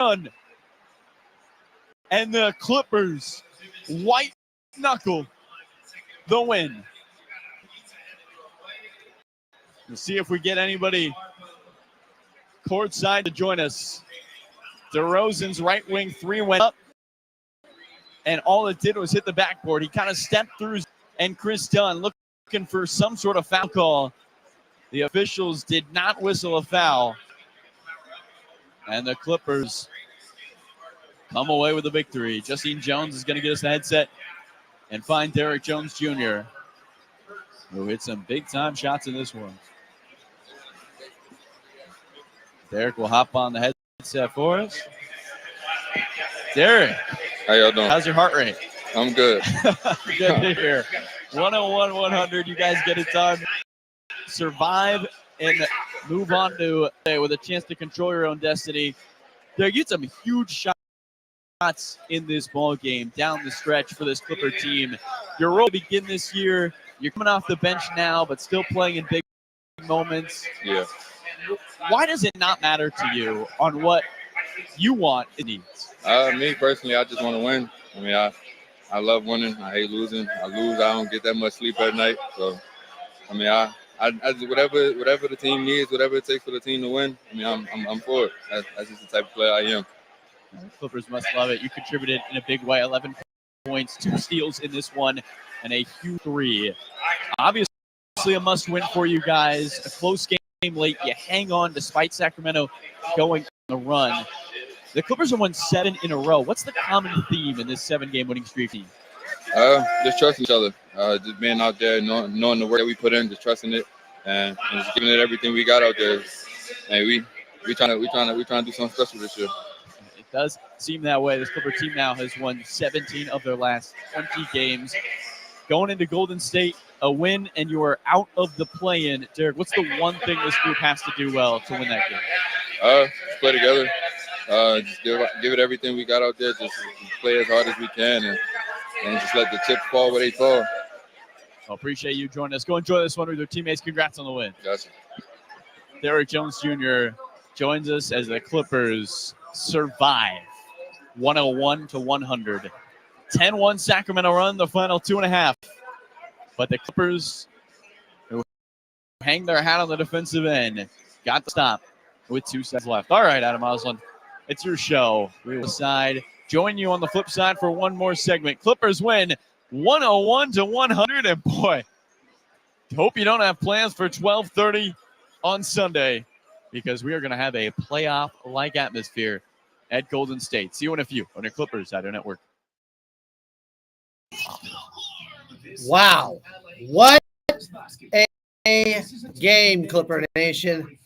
And the Clippers white knuckle the win. We'll see if we get anybody courtside to join us. DeRozan's right wing three went up, and all it did was hit the backboard. He kind of stepped through, and Chris Dunn looking for some sort of foul call. The officials did not whistle a foul, and the Clippers come away with a victory. Justine Jones is going to get us the headset and find Derek Jones Jr., who hit some big-time shots in this one. Derek will hop on the headset for us. Derek. How y'all doing? How's your heart rate? I'm good. Good to hear. 101-100. You guys get it done. Survive and move on to with a chance to control your own destiny. Derek, you had some huge shots in this ball game down the stretch for this Clipper team. Your role to begin this year. You're coming off the bench now, but still playing in big moments. Yeah. Why does it not matter to you on what you want and needs? Me personally, I just want to win. I mean, I love winning. I hate losing. I lose, I don't get that much sleep at night. So, I mean, I whatever the team needs, whatever it takes for the team to win. I mean, I'm for it. That's just the type of player I am. Clippers must love it. You contributed in a big way. 11 points, 2 steals in this one, and a huge 3. Obviously, a must-win for you guys. A close game late. You hang on despite Sacramento going on the run. The Clippers have won 7 in a row. What's the common theme in this 7-game winning streak team? Just trusting each other. Just being out there, knowing the work that we put in, just trusting it, and just giving it everything we got out there. And we trying to do something special this year. It does seem that way. This Clipper team now has won 17 of their last 20 games. Going into Golden State, a win, and you are out of the play-in. Derek, what's the one thing this group has to do well to win that game? Just play together. Just give it everything we got out there. Just play as hard as we can, and just let the chips fall where they fall. Well, appreciate you joining us. Go enjoy this one with your teammates. Congrats on the win. Gotcha. Derek Jones Jr. joins us as the Clippers survive 101-100. 10-1 Sacramento run, the final 2.5. But the Clippers, who hang their hat on the defensive end, got the stop with 2 seconds left. All right, Adam Oslin, it's your show. We will join you on the flip side for one more segment. Clippers win 101-100. And boy, hope you don't have plans for 12:30 on Sunday, because we are going to have a playoff-like atmosphere at Golden State. See you in a few on your Clippers Saturday Network. Wow. What a game, Clipper Nation.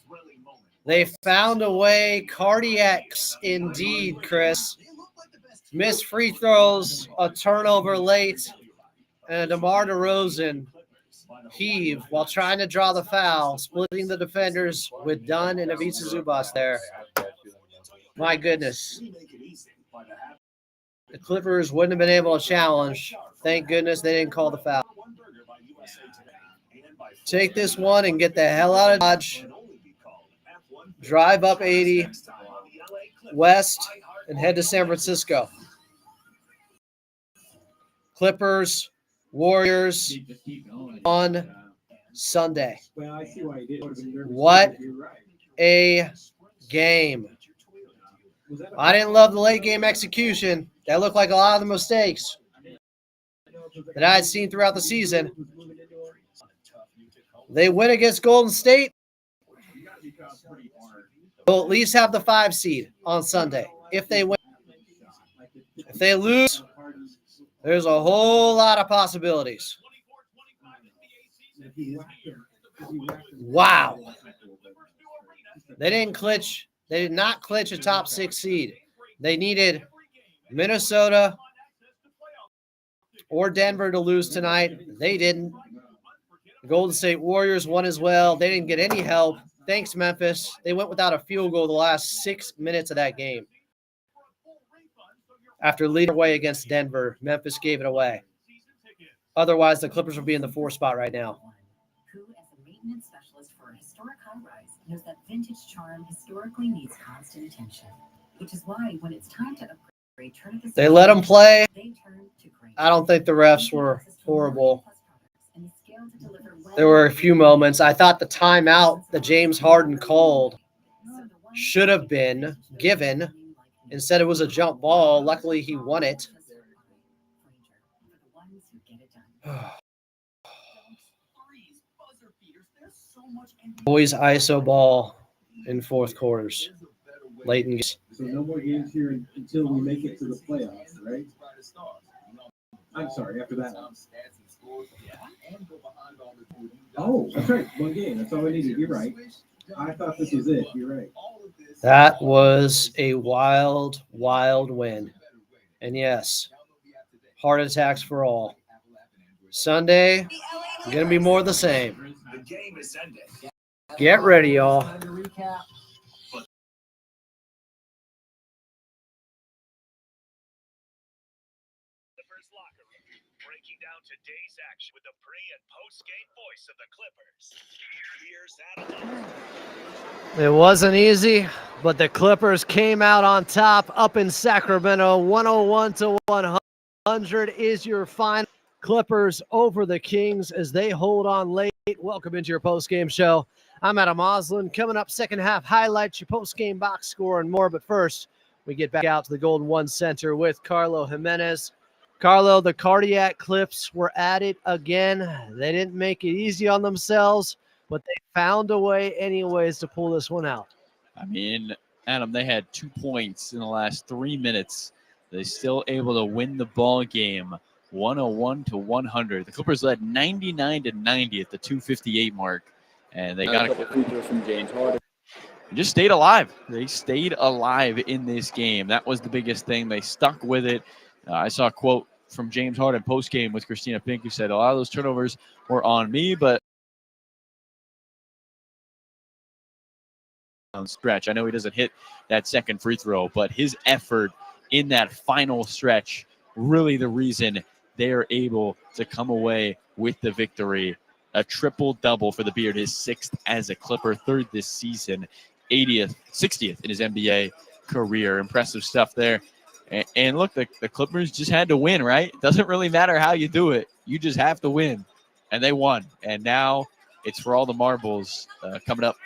They found a way. Cardiacs indeed, Chris. Missed free throws, a turnover late, and a DeMar DeRozan heave while trying to draw the foul, splitting the defenders with Dunn and Ivica Zubac there. My goodness. The Clippers wouldn't have been able to challenge. Thank goodness they didn't call the foul. Take this one and get the hell out of Dodge. Drive up 80 west and head to San Francisco. Clippers, Warriors on Sunday. What a game. I didn't love the late game execution. That looked like a lot of the mistakes that I had seen throughout the season. They win against Golden State. They'll at least have the 5 seed on Sunday if they win. If they lose, there's a whole lot of possibilities. Wow. They did not clinch a top 6 seed. They needed Minnesota or Denver to lose tonight. They didn't. The Golden State Warriors won as well. They didn't get any help. Thanks, Memphis. They went without a field goal the last 6 minutes of that game. After leading away against Denver, Memphis gave it away. Otherwise, the Clippers would be in the 4 spot right now. Who, as a maintenance specialist for a historic high-rise, knows that vintage charm historically needs constant attention. Which is why when it's time to upgrade, turn to They let them play. they turn to Granger. I don't think the refs were horrible. There were a few moments. I thought the timeout that James Harden called should have been given. Instead, it was a jump ball. Luckily, he won it. Boys ISO ball in fourth quarters. Late in games. So no more games here until we make it to the playoffs, right? I'm sorry, after that one. Oh, that's right. One game. That's all we needed. You're right. I thought this was it. You're right. That was a wild, wild win. And yes, heart attacks for all. Sunday, going to be more of the same. Get ready, y'all. Breaking down today's action with the pre- and post-game voice of the Clippers. Here's Adam. It wasn't easy, but the Clippers came out on top up in Sacramento. 101-100 is your final. Clippers over the Kings as they hold on late. Welcome into your post-game show. I'm Adam Oslin. Coming up, second half highlights, your post-game box score, and more. But first, we get back out to the Golden One Center with Carlo Jimenez. Carlo, the cardiac Clips were at it again. They didn't make it easy on themselves, but they found a way anyways to pull this one out. I mean, Adam, they had 2 points in the last 3 minutes. They still able to win the ball game, 101-100. The Clippers led 99-90 at the 2:58 mark, and they got a couple free throws from James Harden. They just stayed alive. They stayed alive in this game. That was the biggest thing. They stuck with it. I saw a quote from James Harden post-game with Christina Pink, who said, a lot of those turnovers were on me, but stretch. I know he doesn't hit that second free throw, but his effort in that final stretch, really the reason they are able to come away with the victory. A triple-double for the Beard, his sixth as a Clipper, third this season, 60th in his NBA career. Impressive stuff there. And look, the Clippers just had to win, right? It doesn't really matter how you do it. You just have to win. And they won. And now it's for all the marbles coming up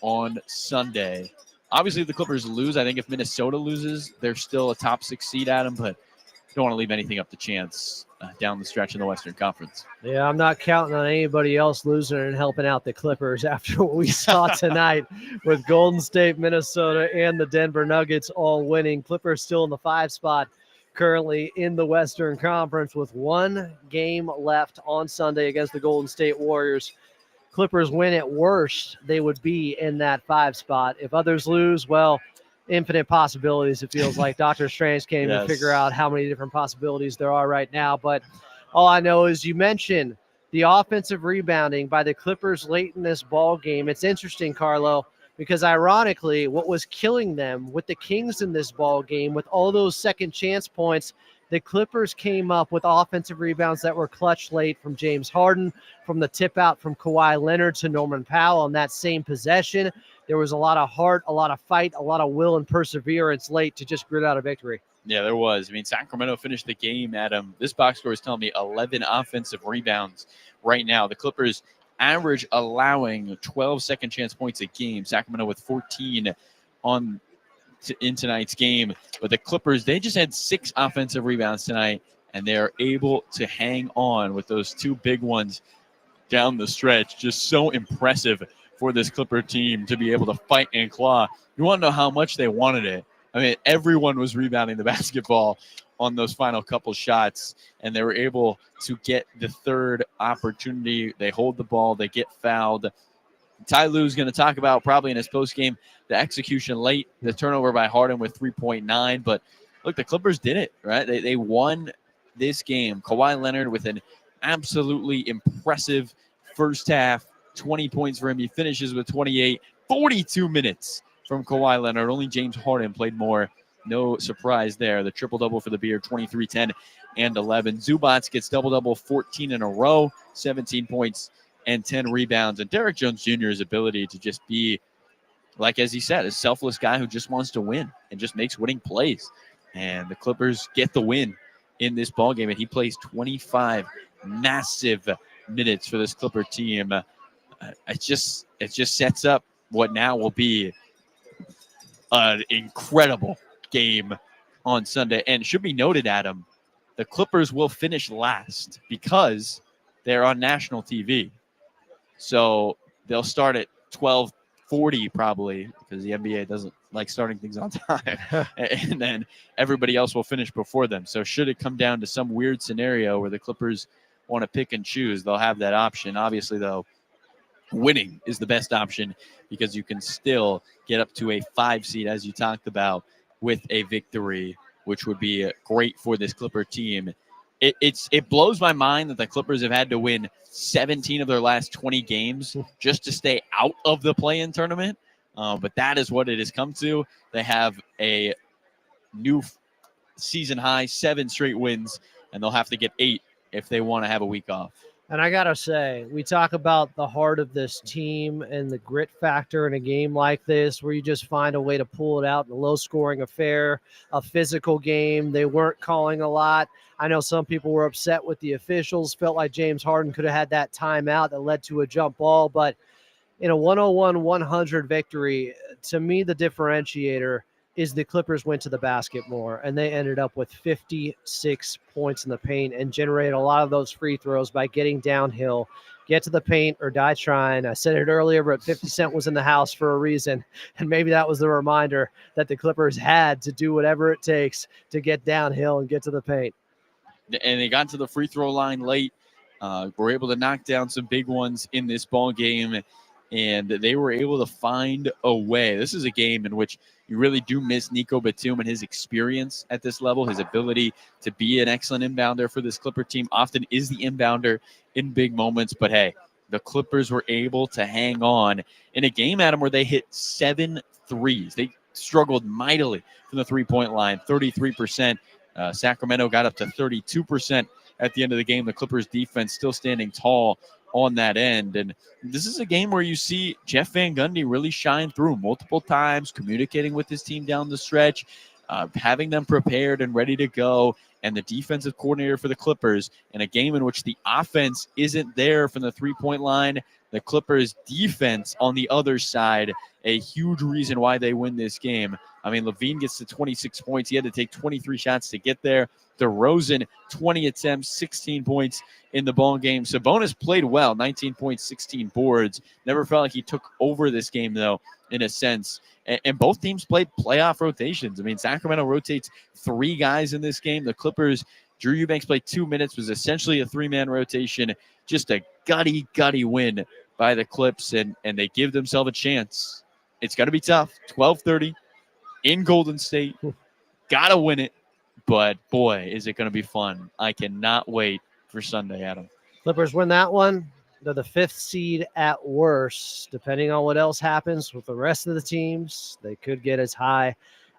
on Sunday. Obviously, if the Clippers lose, I think if Minnesota loses, they're still a top 6 seed, Adam, but don't want to leave anything up to chance down the stretch in the Western Conference. Yeah, I'm not counting on anybody else losing and helping out the Clippers after what we saw tonight with Golden State, Minnesota, and the Denver Nuggets all winning. Clippers still in the 5 spot currently in the Western Conference with 1 game left on Sunday against the Golden State Warriors. Clippers win at worst, they would be in that 5 spot. If others lose, well, infinite possibilities. It feels like Dr. Strange can't even figure out how many different possibilities there are right now. But all I know is you mentioned the offensive rebounding by the Clippers late in this ball game. It's interesting, Carlo, because ironically, what was killing them with the Kings in this ball game, with all those second chance points, the Clippers came up with offensive rebounds that were clutch late from James Harden, from the tip out from Kawhi Leonard to Norman Powell on that same possession. There was a lot of heart, a lot of fight, a lot of will and perseverance late to just grit out a victory. Yeah, there was. I mean, Sacramento finished the game, Adam. This box score is telling me 11 offensive rebounds right now. The Clippers average allowing 12 second chance points a game. Sacramento with 14 in tonight's game. But the Clippers, they just had 6 offensive rebounds tonight, and they are able to hang on with those 2 big ones down the stretch. Just so impressive for this Clipper team to be able to fight and claw. You want to know how much they wanted it. I mean, everyone was rebounding the basketball on those final couple shots, and they were able to get the third opportunity. They hold the ball, they get fouled. Ty Lue's going to talk about probably in his postgame the execution late, the turnover by Harden with 3.9. But look, the Clippers did it, right? They won this game. Kawhi Leonard with an absolutely impressive first half, 20 points for him. He finishes with 28, 42 minutes from Kawhi Leonard. Only James Harden played more. No surprise there. The triple-double for the Beard, 23, 10, and 11. Zubats gets double-double 14 in a row, 17 points and 10 rebounds. And Derrick Jones Jr.'s ability to just be like as he said, a selfless guy who just wants to win and just makes winning plays. And the Clippers get the win in this ball game, and he plays 25 massive minutes for this Clipper team. It just sets up what now will be an incredible game on Sunday. And it should be noted, Adam, the Clippers will finish last because they're on national TV. So they'll start at 12:40 probably, because the NBA doesn't like starting things on time. And then everybody else will finish before them. So should it come down to some weird scenario where the Clippers want to pick and choose, they'll have that option. Obviously, though, winning is the best option because you can still get up to a 5 seed, as you talked about, with a victory, which would be great for this Clipper team. It blows my mind that the Clippers have had to win 17 of their last 20 games just to stay out of the play-in tournament. But that is what it has come to. They have a new season high, 7 straight wins, and they'll have to get 8 if they want to have a week off. And I got to say, we talk about the heart of this team and the grit factor in a game like this, where you just find a way to pull it out in a low-scoring affair, a physical game. They weren't calling a lot. I know some people were upset with the officials, felt like James Harden could have had that timeout that led to a jump ball. But in a 101-100 victory, to me, the differentiator is the Clippers went to the basket more, and they ended up with 56 points in the paint and generated a lot of those free throws by getting downhill, get to the paint or die trying. I said it earlier, but 50 Cent was in the house for a reason, and maybe that was the reminder that the Clippers had to do whatever it takes to get downhill and get to the paint. And they got to the free throw line late. Were able to knock down some big ones in this ball game, and they were able to find a way. This is a game in which you really do miss Nico Batum and his experience at this level, his ability to be an excellent inbounder for this Clipper team. Often is the inbounder in big moments, but hey, the Clippers were able to hang on in a game, Adam, where they hit 7 threes. They struggled mightily from the three-point line, 33%. Sacramento got up to 32% at the end of the game. The Clippers defense still standing tall on that end. And this is a game where you see Jeff Van Gundy really shine through multiple times, communicating with his team down the stretch, having them prepared and ready to go. And the defensive coordinator for the Clippers in a game in which the offense isn't there from the three-point line, the Clippers defense on the other side, a huge reason why they win this game. I mean, Levine gets to 26 points. He had to take 23 shots to get there. DeRozan, 20 attempts, 16 points in the ball game. Sabonis played well, 19 points, 16 boards. Never felt like he took over this game, though, in a sense. And both teams played playoff rotations. I mean, Sacramento rotates 3 guys in this game. The Clippers, Drew Eubanks played 2 minutes, was essentially a 3-man rotation. Just a gutty win by the Clips, and they give themselves a chance. It's going to be tough. 12:30 in Golden State. Got to win it. But, boy, is it going to be fun. I cannot wait for Sunday, Adam. Clippers win that one. They're the 5th seed at worst. Depending on what else happens with the rest of the teams, they could get as high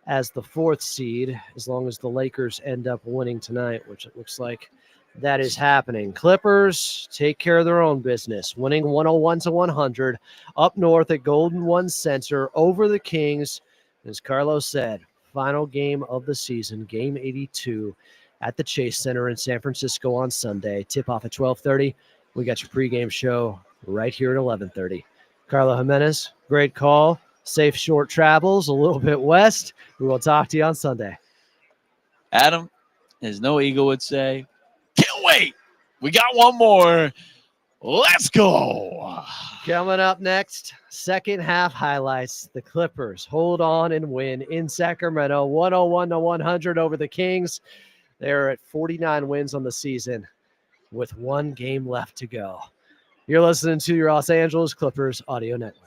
as the 4th seed as long as the Lakers end up winning tonight, which it looks like that is happening. Clippers take care of their own business, winning 101-100 up north at Golden One Center over the Kings. As Carlos said, final game of the season, game 82 at the Chase Center in San Francisco on Sunday. Tip off at 12:30. We got your pregame show right here at 11:30. Carlo Jimenez, great call. Safe short travels a little bit west. We will talk to you on Sunday. Adam, as No Eagle would say, can't wait. We got one more. Let's go. Coming up next, second half highlights. The Clippers hold on and win in Sacramento, 101-100 over the Kings. They're at 49 wins on the season with 1 game left to go. You're listening to your Los Angeles Clippers audio network.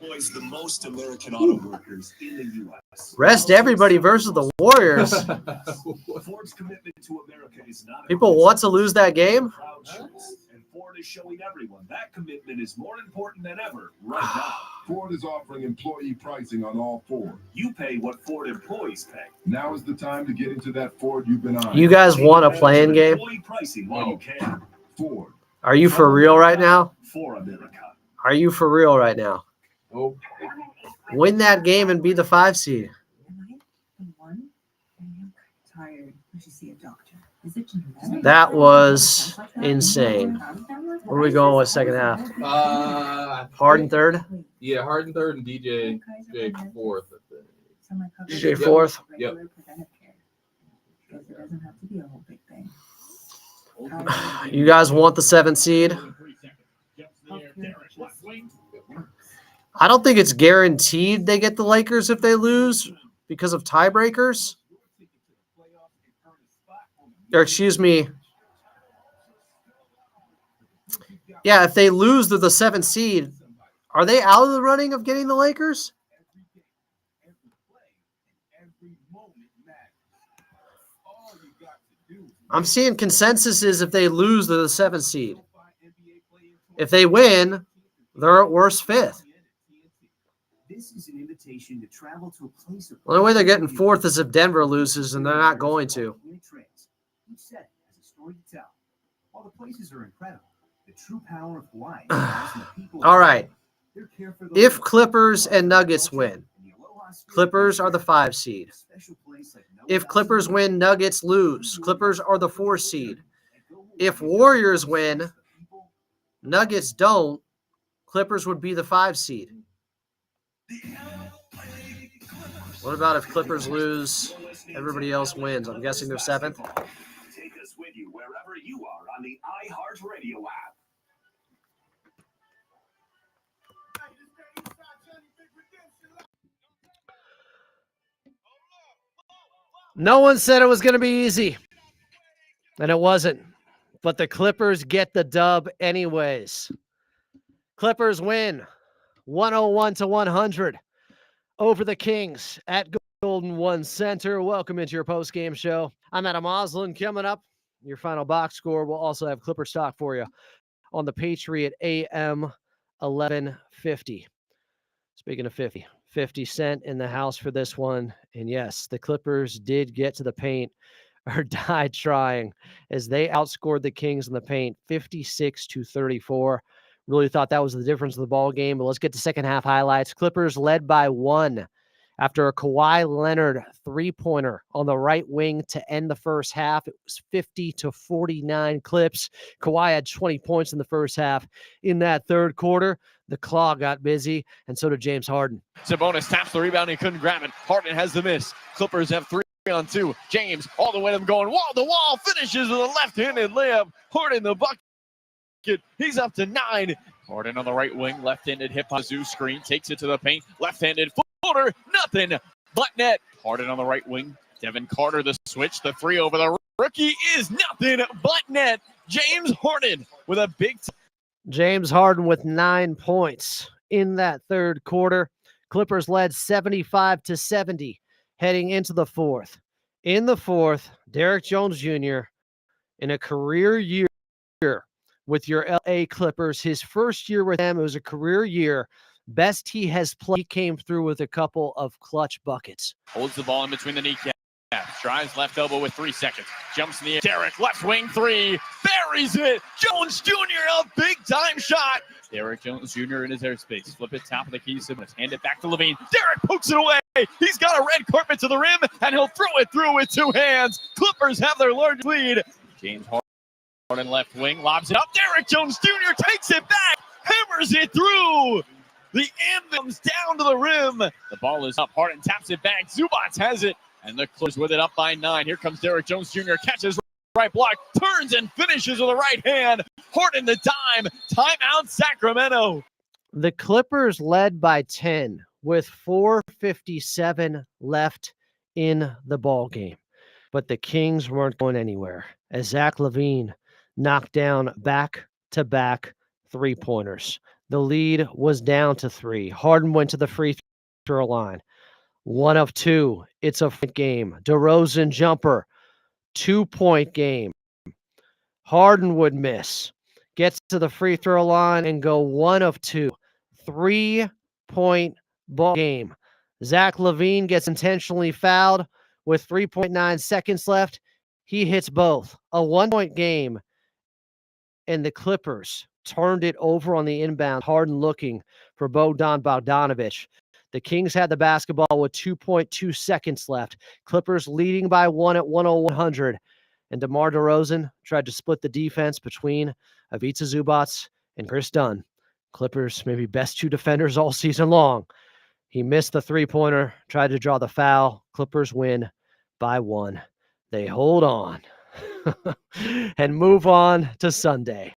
Employs the most American auto workers in the U.S. Rest everybody versus the Warriors. Ford's commitment to America is not People want to lose that game. proud choice, and Ford is showing everyone that commitment is more important than ever right now. Ford is offering employee pricing on all Ford. You pay what Ford employees pay. Now is the time to get into that Ford you've been eyeing. You guys want a playing game? Employee pricing while you can. Ford. Are you for real right now? For America. Are you for real right now? Oh, Win that game and be the 5 seed. Am I the one? I am tired. We should see a doctor. Is it genetic? That was insane. Where are we going with second half? Harden third? yeah, Harden third and DJ fourth. DJ fourth? Yep. Because it doesn't have to be a whole big thing. You guys want the 7th seed? I don't think it's guaranteed they get the Lakers if they lose because of tiebreakers. Or excuse me. Yeah, if they lose, they're the 7th seed. Are they out of the running of getting the Lakers? I'm seeing consensus is if they lose, they're the 7th seed. If they win, they're at worst 5th. This is an invitation to travel to a place of The only way they're getting 4th is if Denver loses, and they're not going to. Each set has a story to tell. While the places are incredible, the true power of Hawaii lies in the people. All right. Their care for the If locals, Clippers and Nuggets win, and the aloha spirit Clippers they are the share, 5 seed. a special place like no If one else Clippers in the world. win, Nuggets lose. Clippers are the 4 seed. And go Hawaii If to Warriors the win, people. Nuggets don't, Clippers would be the 5 seed. What about if Clippers lose, everybody else wins? I'm guessing they're 7th. Take us with you wherever you are on the iHeartRadio app. No one said it was going to be easy, and it wasn't. But the Clippers get the dub anyways. Clippers win 101-100 over the Kings at Golden One Center. Welcome into your post-game show. I'm Adam Oslin. Coming up, your final box score. We'll also have Clipper stock for you on the Patriot AM 1150. Speaking of 50 Cent in the house for this one. And yes, the Clippers did get to the paint or died trying as they outscored the Kings in the paint 56-34. Really thought that was the difference in the ball game. But let's get to second half highlights. Clippers led by 1 after a Kawhi Leonard three-pointer on the right wing to end the first half. It was 50-49 Clips. Kawhi had 20 points in the first half. In that third quarter, the claw got busy, and so did James Harden. Sabonis taps the rebound. He couldn't grab it. Harden has the miss. Clippers have 3-on-2. James all the way to him going wall to wall. Finishes with a left-handed layup. Harden the bucket. He's up to 9. Harden on the right wing. Left-handed hip Zoo screen. Takes it to the paint. Left-handed footer. Nothing but net. Harden on the right wing. Devin Carter the switch. The 3 over the rookie is nothing but net. James Harden with a big James Harden with 9 points in that third quarter. Clippers led 75-70 heading into the fourth. In the fourth, Derrick Jones Jr. in a career year with your LA Clippers. His first year with them, it was a career year. Best he has played. He came through with a couple of clutch buckets. holds the ball in between the kneecaps. Drives left elbow with 3 seconds. Jumps in the air. Derrick left wing 3. Buries it. Jones Jr. a big time shot. Derrick Jones Jr. in his airspace. Flip it top of the key. Simmons. Hand it back to Levine. Derrick pokes it away. He's got a red carpet to the rim, and he'll throw it through with 2 hands. Clippers have their large lead. James Harden left wing. Lobs it up. Derrick Jones Jr. takes it back. Hammers it through. The end comes down to the rim. The ball is up. Harden taps it back. Zubats has it. And the Clippers with it up by 9. Here comes Derrick Jones Jr. Catches right block. Turns and finishes with a right hand. Harden the dime. Timeout Sacramento. The Clippers led by 10 with 4:57 left in the ball game. But the Kings weren't going anywhere as Zach LaVine knocked down back-to-back three-pointers. The lead was down to 3. Harden went to the free throw line. 1 of 2. It's a game. DeRozan jumper. 2-point game. Harden would miss. gets to the free throw line and go 1 of 2. 3-point ball game. Zach LaVine gets intentionally fouled with 3.9 seconds left. He hits both. A 1-point game, and the Clippers turned it over on the inbound. Harden looking for Bogdan Bogdanović. The Kings had the basketball with 2.2 seconds left. Clippers leading by 1 at 10100. And DeMar DeRozan tried to split the defense between Ivica Zubac and Chris Dunn. Clippers maybe best 2 defenders all season long. He missed the 3-pointer, tried to draw the foul. Clippers win by 1. They hold on and move on to Sunday.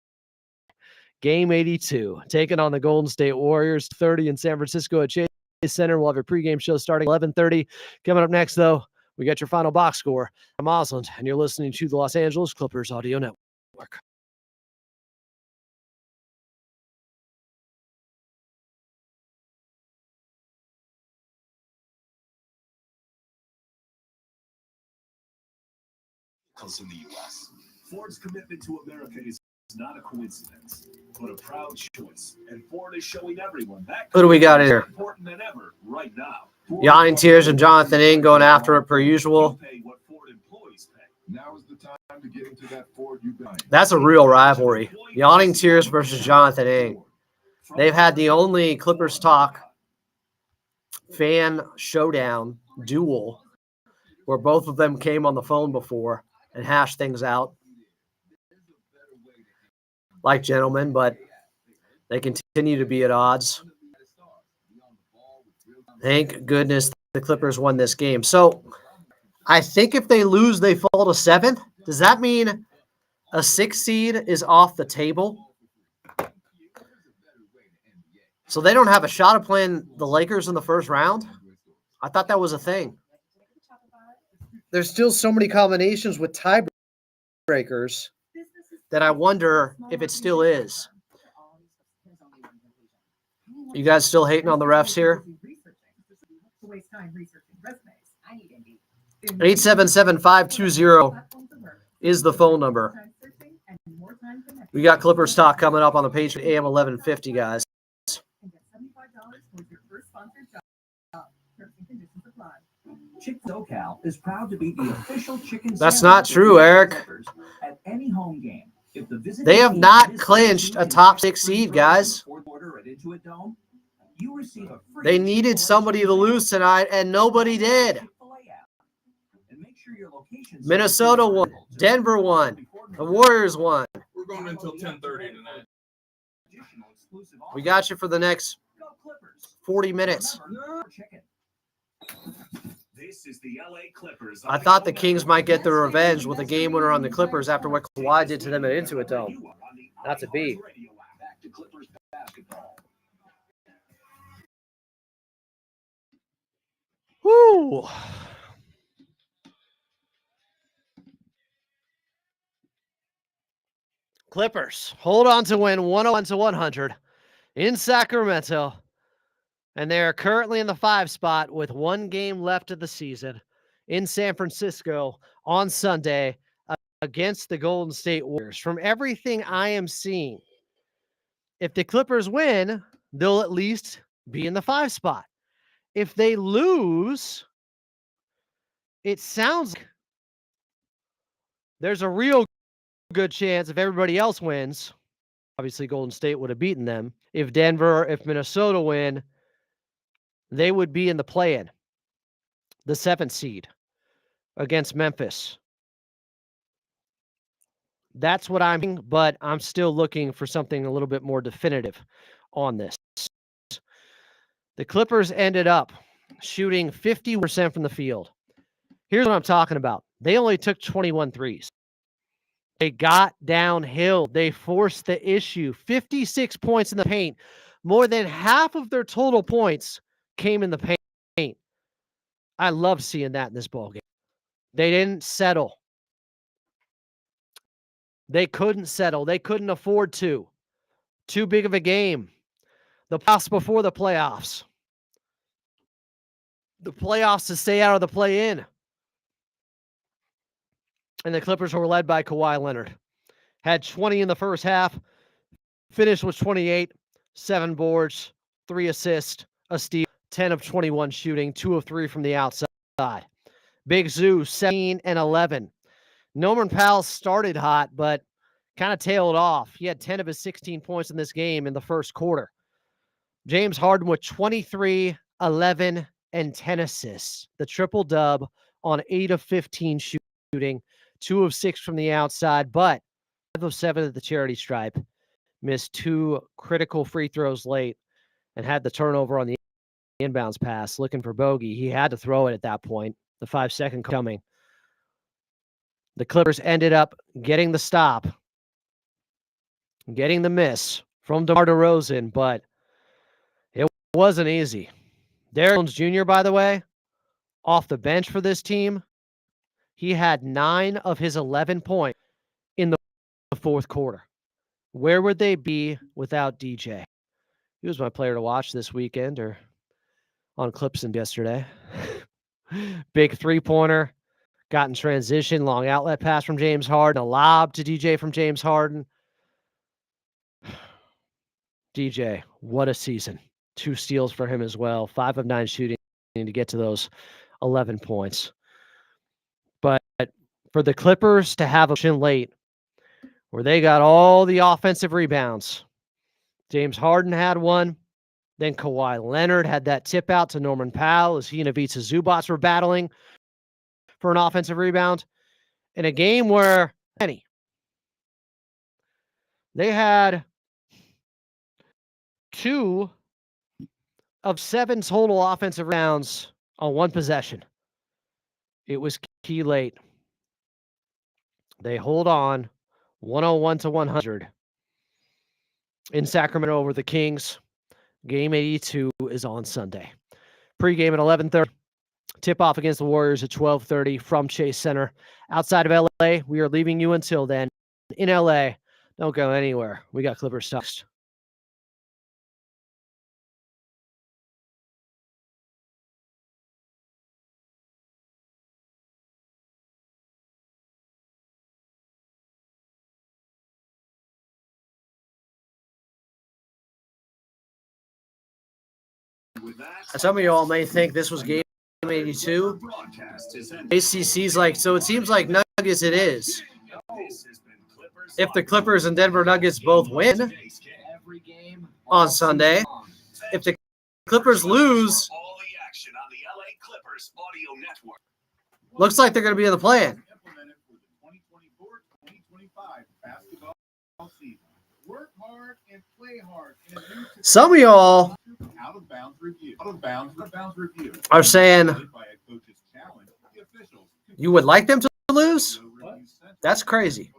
Game 82, taking on the Golden State Warriors, 30 in San Francisco at Chase Center. We'll have a pregame show starting 11:30. Coming up next, though, we got your final box score. I'm Osland, and you're listening to the Los Angeles Clippers Audio Network. In the U.S. Ford's commitment to America is not a coincidence, but a proud choice. And Ford is showing everyone that Who do we got here? important than ever right now. Yawning Tears and Jonathan Ng going after it per usual. Pay what Ford employees pay. Now is the time to get into that Ford you've been. That's a real rivalry. Yawning Tears versus Jonathan Ng. They've had the only Clippers Talk fan showdown duel where both of them came on the phone before and hashed things out like gentlemen, but they continue to be at odds. Thank goodness the Clippers won this game. So I think if they lose, they fall to 7th. Does that mean a 6 seed is off the table? So they don't have a shot of playing the Lakers in the first round? I thought that was a thing. There's still so many combinations with tiebreakers that I wonder if it still is. You guys still hating on the refs here? 877-520 is the phone number. We got Clippers Talk coming up on the page at AM 1150, guys. SoCal is proud to be the official chicken. That's not true, Eric. At any home game, if the They have not clinched a top 6 seed, guys. They needed somebody to lose tonight, and nobody did. Minnesota won. Denver won. The Warriors won. We're going until 10:30 tonight. We got you for the next 40 minutes. This is the LA Clippers. I thought the Kings might get their revenge with a game winner on the Clippers after what Kawhi did to them at Intuit Dome. Not to be. Woo! Clippers hold on to win 101-100 in Sacramento. And they are currently in the 5 spot with 1 game left of the season in San Francisco on Sunday against the Golden State Warriors. From everything I am seeing, if the Clippers win, they'll at least be in the 5 spot. If they lose, it sounds like there's a real good chance if everybody else wins. Obviously, Golden State would have beaten them. If Denver, if Minnesota win, they would be in the play-in, the 7th seed against Memphis. That's what but I'm still looking for something a little bit more definitive on this. The Clippers ended up shooting 50% from the field. Here's what I'm talking about. They only took 21 threes. They got downhill. They forced the issue. 56 points in the paint. More than half of their total points came in the paint. I love seeing that in this ballgame. They didn't settle. They couldn't settle. They couldn't afford to. Too big of a game. The playoffs before the playoffs. The playoffs to stay out of the play-in. And the Clippers were led by Kawhi Leonard. Had 20 in the first half, Finished with 28, 7 boards, 3 assists, a steal, 10 of 21 shooting, 2 of 3 from the outside. Big Zoo, 17 and 11. Norman Powell started hot, but kind of tailed off. He had 10 of his 16 points in this game in the first quarter. James Harden with 23, 11, and 10 assists. The triple dub on 8 of 15 shooting, 2 of 6 from the outside, but 5 of 7 at the charity stripe. Missed 2 critical free throws late and had the turnover on the inbounds pass. Looking for bogey. He had to throw it at that point. The 5-second coming. The Clippers ended up getting the stop, getting the miss from DeMar DeRozan, but it wasn't easy. Derrick Jones Jr., by the way, off the bench for this team, he had 9 of his 11 points in the fourth quarter. Where would they be without DJ? He was my player to watch this weekend or on Clipson yesterday. Big three-pointer, got in transition, long outlet pass from James Harden, a lob to DJ from James Harden. DJ, what a season. 2 steals for him as well. 5 of 9 shooting to get to those 11 points. But for the Clippers to have a chin late where they got all the offensive rebounds, James Harden had one. Then Kawhi Leonard had that tip out to Norman Powell as he and Ivica Zubac were battling for an offensive rebound. In a game where they had 2 of 7 total offensive rebounds on 1 possession. It was key late. They hold on 101-100 in Sacramento over the Kings. Game 82 is on Sunday. Pre-game at 11:30. Tip-off against the Warriors at 12:30 from Chase Center. Outside of LA, we are leaving you until then. In LA, don't go anywhere. We got Clippers next. Some of y'all may think this was game 82. ACC's like, so it seems like Nuggets it is. If the Clippers and Denver Nuggets both win on Sunday, if the Clippers lose, looks like they're going to be in the play-in. Some of y'all are saying you would like them to lose? That's crazy.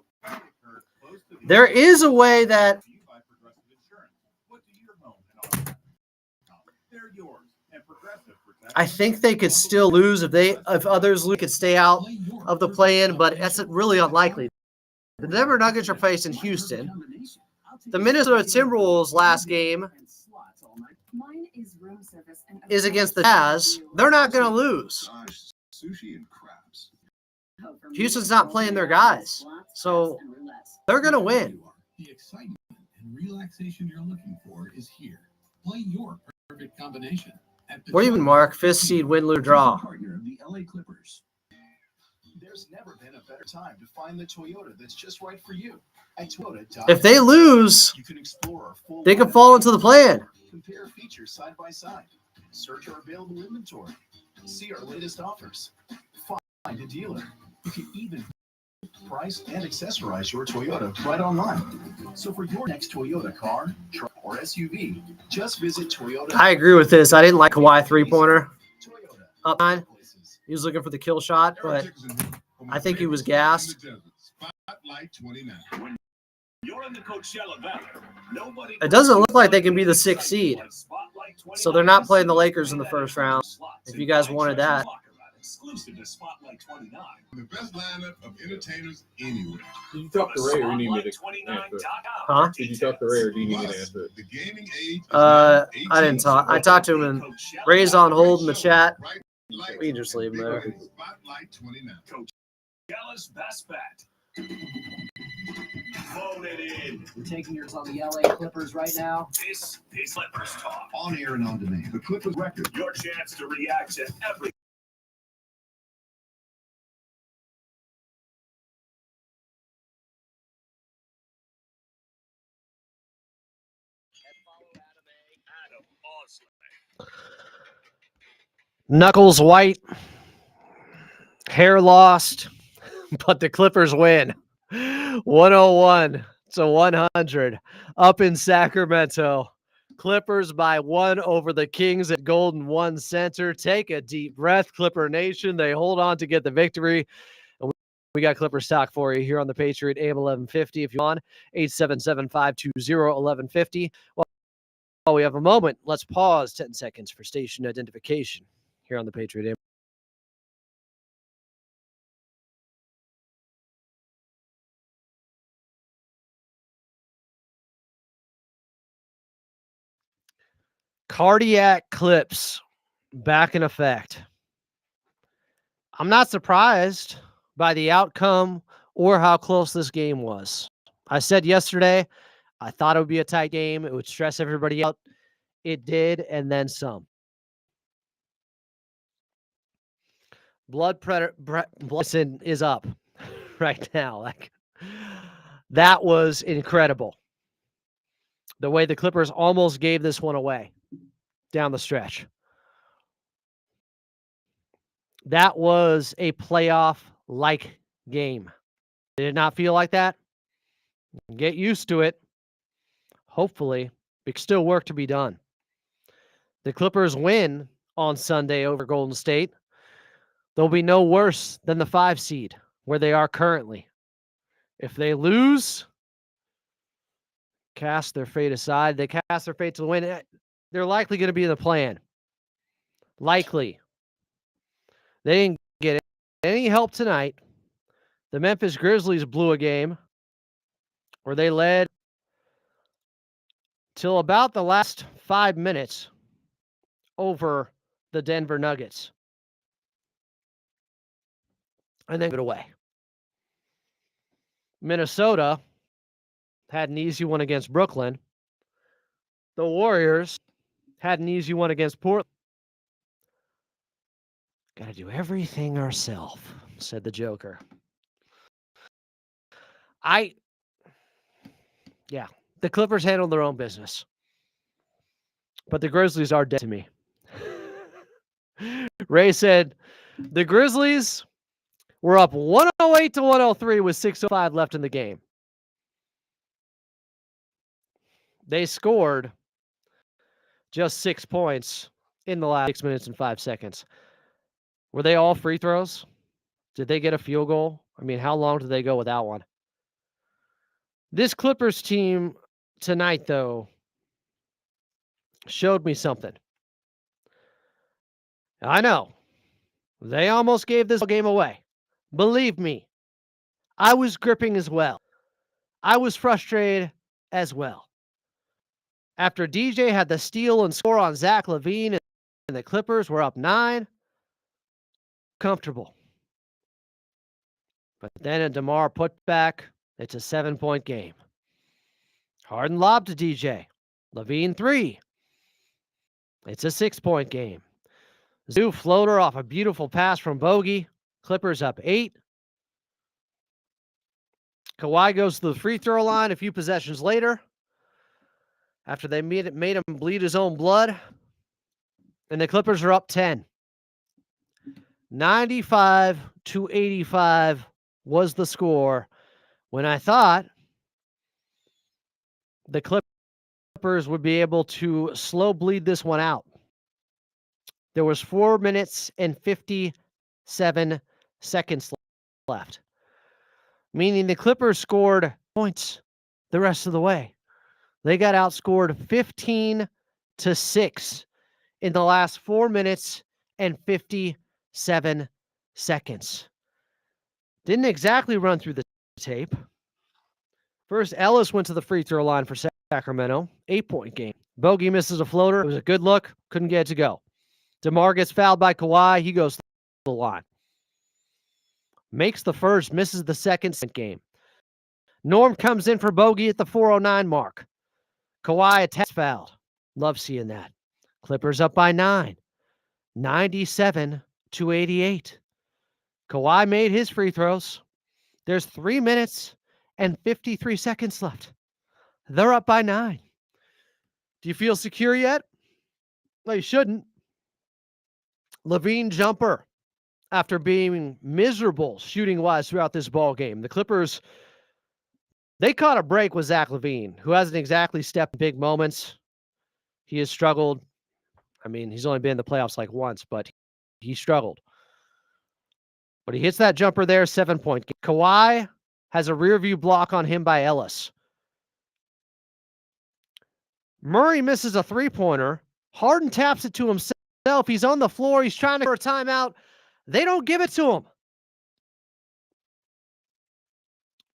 There is a way that I think they could still lose if others could stay out of the play-in, but that's really unlikely. The Denver Nuggets are facing Houston. The Minnesota Timberwolves last game is against the Jazz. They're not going to lose. Houston's not playing their guys, so they're going to win. The excitement and relaxation you're looking for is here. Play your perfect combination. What do you mean, Mark? 5th seed, win, lose, draw. Partner of the LA Clippers. There's never been a better time to find the Toyota that's just right for you. At Toyota. If they lose, you can explore our full they can fall into the plan. Compare features side by side. Search our available inventory. See our latest offers. Find a dealer. You can even price and accessorize your Toyota right online. So for your next Toyota car, truck, or SUV, just visit Toyota. I agree with this. I didn't like Kawhi three-pointer up 9. He was looking for the kill shot, but I think he was gassed. It doesn't look like they can be the 6th seed. So they're not playing the Lakers in the first round, if you guys wanted that. Exclusive to Spotlight 29. The best lineup of entertainers anywhere. Did you talk to Ray or do you need me to answer it? Huh? Did you talk to Ray or do you need me to answer it? The gaming age I didn't talk. I talked to him and Ray's on hold in the chat. We can just leave him there. Spotlight 29. Coach Dallas Best Bet. We're taking yours on the LA Clippers right now. This is Clippers Talk. On air and on demand. The Clippers record. Your chance to react to every. Knuckles white, hair lost, but the Clippers win. 101 to 100 up in Sacramento. Clippers by 1 over the Kings at Golden One Center. Take a deep breath, Clipper Nation. They hold on to get the victory. And we got Clippers talk for you here on the Patriot AM 1150. If you want, 877-520-1150. While we have a moment, let's pause 10 seconds for station identification here on the Patriot AM. Cardiac clips back in effect. I'm not surprised by the outcome or how close this game was. I said yesterday, I thought it would be a tight game. It would stress everybody out. It did, and then some. Blood pressure is up right now. Like, that was incredible. The way the Clippers almost gave this one away down the stretch. That was a playoff-like game. Did it not feel like that? Get used to it. Hopefully, there's still work to be done. The Clippers win on Sunday over Golden State. They'll be no worse than the 5 seed where they are currently. If they lose, cast their fate aside. They cast their fate to the win. They're likely going to be in the play-in. Likely. They didn't get any help tonight. The Memphis Grizzlies blew a game where they led till about the last 5 minutes over the Denver Nuggets. And then give it away. Minnesota had an easy one against Brooklyn. The Warriors had an easy one against Portland. Got to do everything ourselves, said the Joker. The Clippers handled their own business. But the Grizzlies are dead to me. Ray said, the Grizzlies were up 108 to 103 with 6:05 left in the game. They scored just 6 points in the last 6 minutes and 5 seconds. Were they all free throws? Did they get a field goal? I mean, how long did they go without one? This Clippers team tonight, though, showed me something. I know. They almost gave this game away. Believe me, I was gripping as well. I was frustrated as well. After DJ had the steal and score on Zach LaVine and the Clippers were up 9, comfortable. But then a DeMar putback, it's a 7-point game. Harden lobbed to DJ. LaVine 3. It's a 6-point game. Zoo floater off a beautiful pass from Bogey. Clippers up 8. Kawhi goes to the free throw line a few possessions later after they made him bleed his own blood. And the Clippers are up 10. 95 to 85 was the score when I thought the Clippers would be able to slow bleed this one out. There was 4 minutes and 57 seconds left, meaning the Clippers scored points the rest of the way. They got outscored 15-6 in the last 4 minutes and 57 seconds. Didn't exactly run through the tape. First, Ellis went to the free throw line for Sacramento. 8-point game. Bogey misses a floater. It was a good look. Couldn't get it to go. DeMar gets fouled by Kawhi. He goes to the line. Makes the first, misses the second game. Norm comes in for bogey at the 4:09 mark. Kawhi attacks fouled. Love seeing that. Clippers up by 9. 97-88. Kawhi made his free throws. There's 3 minutes and 53 seconds left. They're up by 9. Do you feel secure yet? Well, you shouldn't. Levine jumper after being miserable shooting-wise throughout this ball game. The Clippers, they caught a break with Zach LaVine, who hasn't exactly stepped in big moments. He has struggled. I mean, he's only been in the playoffs like once, but he struggled. But he hits that jumper there, 7-point game. Kawhi has a rear view block on him by Ellis. Murray misses a three-pointer. Harden taps it to himself. He's on the floor. He's trying to for a timeout. They don't give it to him.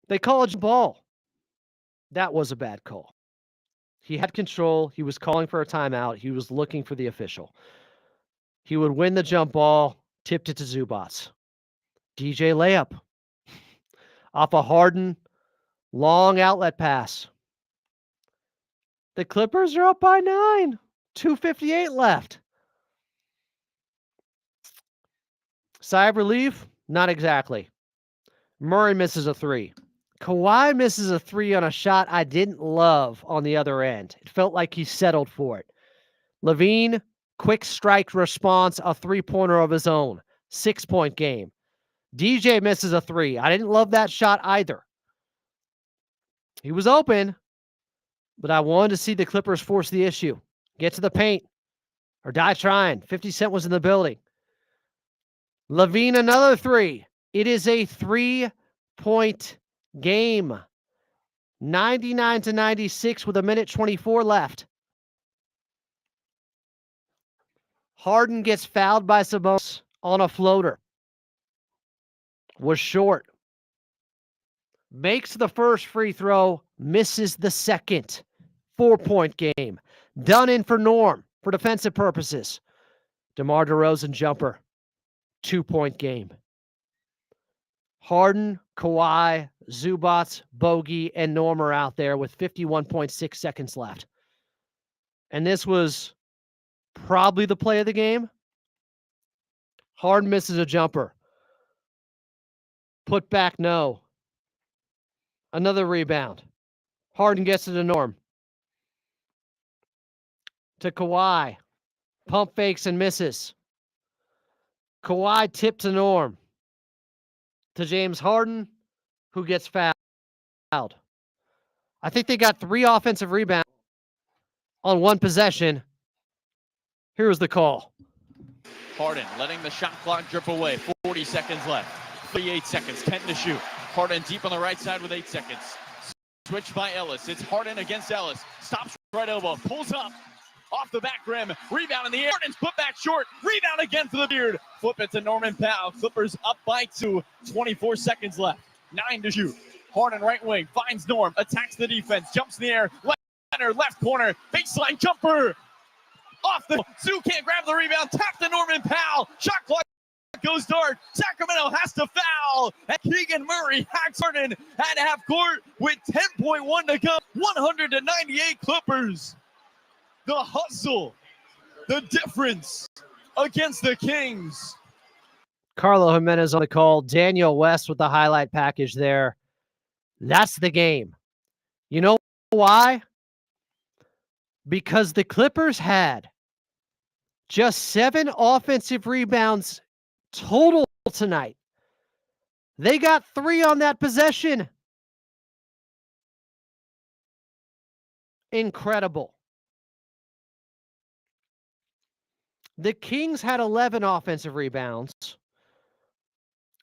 They call it a ball. That was a bad call. He had control. He was calling for a timeout. He was looking for the official. He would win the jump ball, tipped it to Zubats. DJ layup. Off a Harden, long outlet pass. The Clippers are up by 9. 2:58 left. Sigh of relief? Not exactly. Murray misses a 3. Kawhi misses a 3 on a shot I didn't love on the other end. It felt like he settled for it. Levine, quick strike response, a three-pointer of his own. 6-point game. DJ misses a 3. I didn't love that shot either. He was open, but I wanted to see the Clippers force the issue. Get to the paint or die trying. 50 Cent was in the building. Levine, another 3. It is a 3-point game. 99-96 with 1:24 left. Harden gets fouled by Sabonis on a floater. Was short. Makes the first free throw, misses the second. 4-point game. Done in for Norm for defensive purposes. DeMar DeRozan jumper. 2-point game. Harden, Kawhi, Zubats, Bogey, and Norm are out there with 51.6 seconds left. And this was probably the play of the game. Harden misses a jumper. Put back, no. Another rebound. Harden gets it to Norm. To Kawhi. Pump fakes and misses. Kawhi tipped to Norm. To James Harden, who gets fouled. I think they got 3 offensive rebounds on one possession. Here was the call. Harden letting the shot clock drip away. 40 seconds left. 38 seconds. 10 to shoot. Harden deep on the right side with 8 seconds. Switch by Ellis. It's Harden against Ellis. Stops right elbow. Pulls up. Off the back rim. Rebound in the air. Harden's put back short. Rebound again for the Beard. Flip it to Norman Powell. Clippers up by 2. 24 seconds left. 9 to shoot. Harden right wing. Finds Norm. Attacks the defense. Jumps in the air. Left corner. Baseline jumper. Off the. Zoo can't grab the rebound. Tap to Norman Powell. Shot clock goes dark. Sacramento has to foul. And Keegan Murray hacks Harden at half court with 10.1 to go. 100-98 Clippers. The hustle, the difference against the Kings. Carlo Jimenez on the call. Daniel West with the highlight package there. That's the game. You know why? Because the Clippers had just 7 offensive rebounds total tonight. They got 3 on that possession. Incredible. The Kings had 11 offensive rebounds.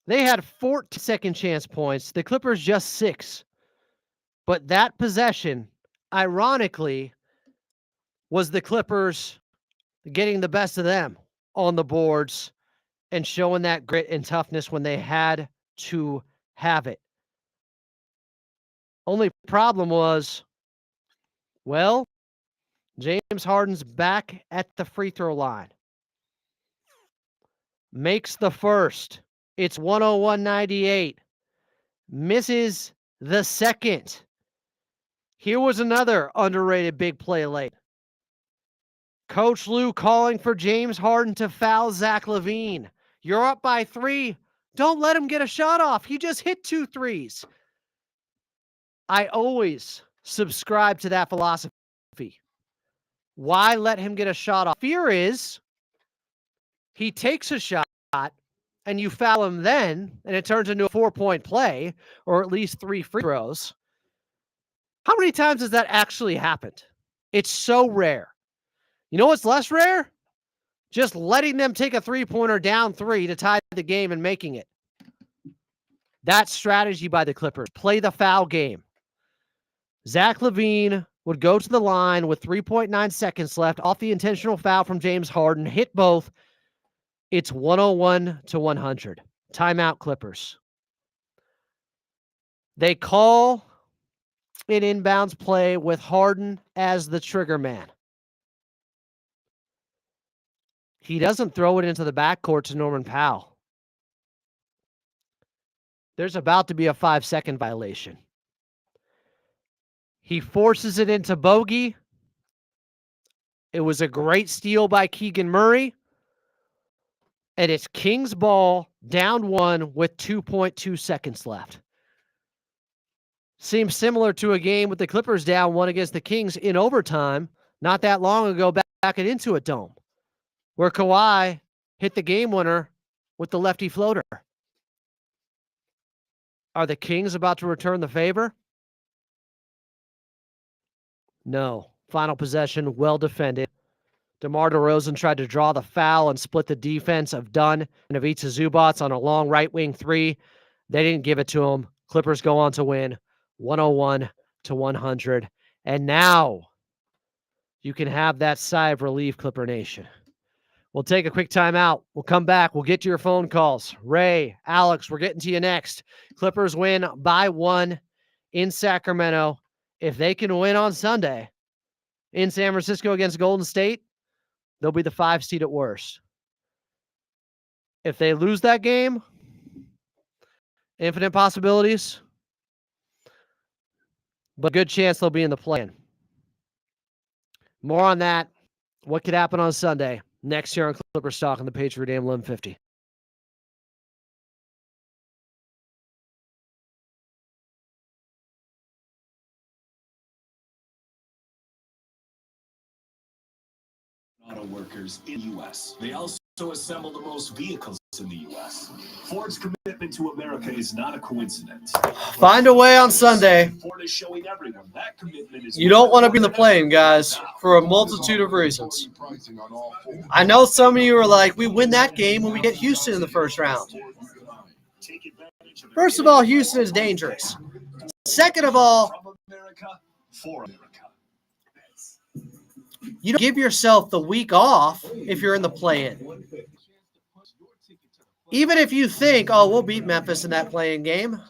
They had 14 second chance points. The Clippers just 6. But that possession, ironically, was the Clippers getting the best of them on the boards and showing that grit and toughness when they had to have it. Only problem was, well, James Harden's back at the free throw line. Makes the first. It's 101-98. Misses II. Here was another underrated big play late. Coach Lou calling for James Harden to foul Zach LaVine. You're up by 3. Don't let him get a shot off. He just hit 2 threes. I always subscribe to that philosophy. Why let him get a shot off? Fear is he takes a shot and you foul him then, and it turns into a 4-point play, or at least 3 free throws. How many times has that actually happened? It's so rare. You know what's less rare? Just letting them take a 3-pointer down 3 to tie the game and making it. That strategy by the Clippers. Play the foul game. Zach LaVine would go to the line with 3.9 seconds left off the intentional foul from James Harden, hit both. It's 101-100. Timeout, Clippers. They call an inbounds play with Harden as the trigger man. He doesn't throw it into the backcourt to Norman Powell. There's about to be a 5-second violation. He forces it into Bogey. It was a great steal by Keegan Murray. And it's Kings ball, down 1 with 2.2 seconds left. Seems similar to a game with the Clippers down 1 against the Kings in overtime not that long ago back at Intuit Dome, where Kawhi hit the game winner with the lefty floater. Are the Kings about to return the favor? No. Final possession, well defended. DeMar DeRozan tried to draw the foul and split the defense of Dunn and Ivica Zubac on a long right wing 3. They didn't give it to him. Clippers go on to win 101-100. And now you can have that sigh of relief, Clipper Nation. We'll take a quick timeout. We'll come back. We'll get to your phone calls. Ray, Alex, we're getting to you next. Clippers win by 1 in Sacramento. If they can win on Sunday in San Francisco against Golden State, they'll be the 5 seed at worst. If they lose that game, infinite possibilities, but good chance they'll be in the play-in. More on that. What could happen on Sunday? Next year on Clippers Talk on the Patriot AM 1150. Auto workers in the U.S. They also assemble the most vehicles in the U.S. Ford's commitment to America is not a coincidence. Find a way on Sunday. Ford is showing everyone that commitment is. You don't want to be in the play-in, guys, for a multitude of reasons. I know some of you are like, we win that game when we get Houston in the first round. First of all, Houston is dangerous. Second of all, for America. you don't give yourself the week off if you're in the play-in. Even if you think, oh, we'll beat Memphis in that play-in game.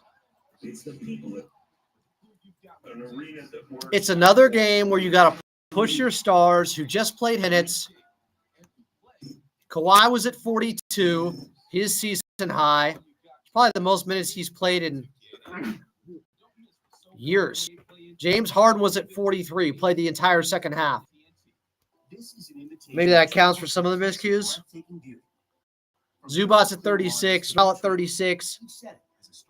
It's another game where you got to push your stars who just played minutes. Kawhi was at 42, his season high. Probably the most minutes he's played in years. James Harden was at 43, played the entire second half. Maybe that counts for some of the miscues. Zubac's at 36, Mel at 36.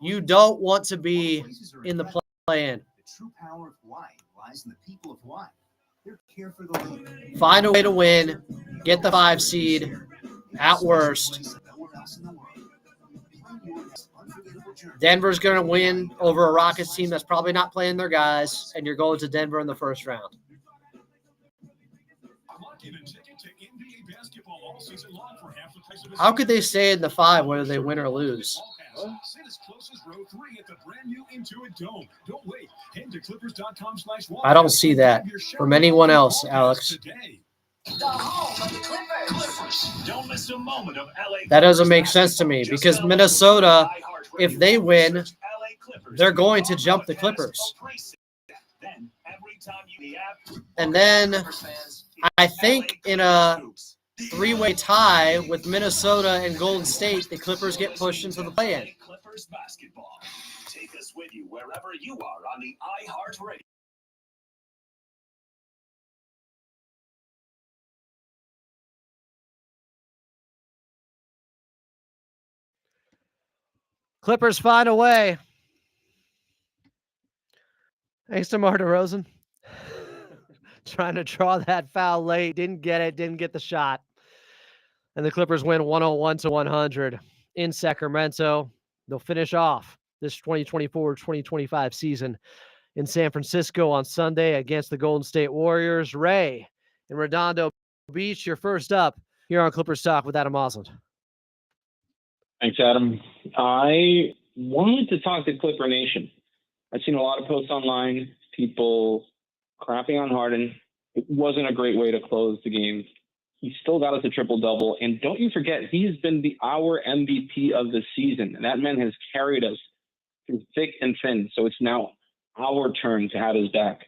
You don't want to be in the play-in. The true power of Hawaii lies in the people of Hawaii. They're care for the league. Find a way to win. Get the 5 seed at worst. Denver's going to win over a Rockets team that's probably not playing their guys, and you're going to Denver in the first round. How could they stay in the 5 whether they win or lose? I don't see that from anyone else, Alex. That doesn't make sense to me because Minnesota, if they win, they're going to jump the Clippers. And then I think in a 3-way tie with Minnesota and Golden State, the Clippers get pushed into the play-in. with you wherever you are on the iHeartRadio. Clippers find a way. Thanks to Mar DeRozan. Trying to draw that foul late. Didn't get it. Didn't get the shot. And the Clippers win 101-100 in Sacramento. They'll finish off this 2024-2025 season in San Francisco on Sunday against the Golden State Warriors. Ray in Redondo Beach, you're first up here on Clippers Talk with Adam Osland. Thanks, Adam. I wanted to talk to Clipper Nation. I've seen a lot of posts online, people crapping on Harden. It wasn't a great way to close the game. He still got us a triple-double. And don't you forget, he's been our MVP of the season. And that man has carried us through thick and thin. So it's now our turn to have his back.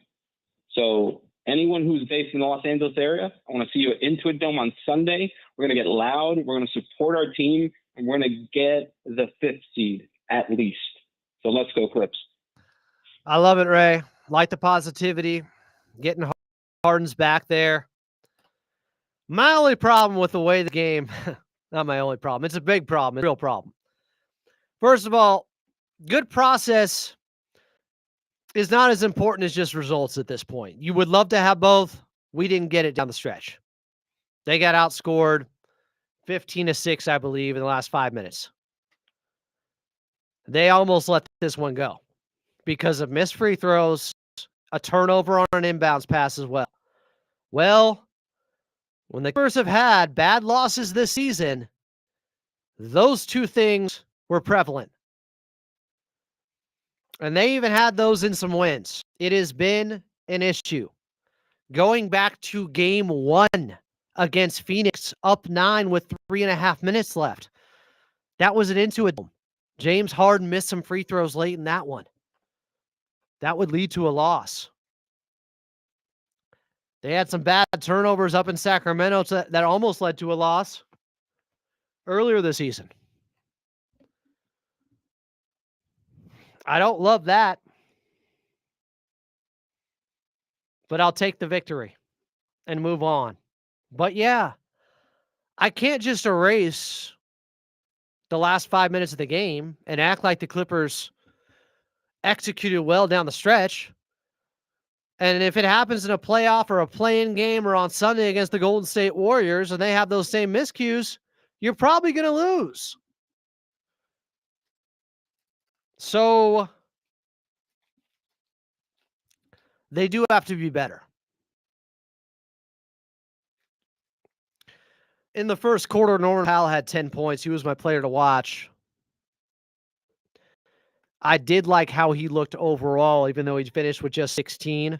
So anyone who's based in the Los Angeles area, I want to see you at Intuit Dome on Sunday. We're going to get loud. We're going to support our team. And we're going to get the 5th seed at least. So let's go Clips. I love it, Ray. Like the positivity. Getting Harden's back there. My only problem with the way the game, not my only problem, it's a big problem, it's a real problem. First of all, good process is not as important as just results at this point. You would love to have both. We didn't get it down the stretch. They got outscored 15-6, I believe, in the last 5 minutes. They almost let this one go because of missed free throws, a turnover on an inbounds pass as well. Well, when the Clippers have had bad losses this season, those two things were prevalent. And they even had those in some wins. It has been an issue. Going back to game 1 against Phoenix, up 9 with 3.5 minutes left. That was an Intuit Dome. James Harden missed some free throws late in that one. That would lead to a loss. They had some bad turnovers up in Sacramento that almost led to a loss earlier this season. I don't love that, but I'll take the victory and move on. But yeah, I can't just erase the last 5 minutes of the game and act like the Clippers executed well down the stretch. And if it happens in a playoff or a play-in game or on Sunday against the Golden State Warriors and they have those same miscues, you're probably going to lose. So they do have to be better. In the first quarter, Norman Powell had 10 points. He was my player to watch. I did like how he looked overall, even though he finished with just 16.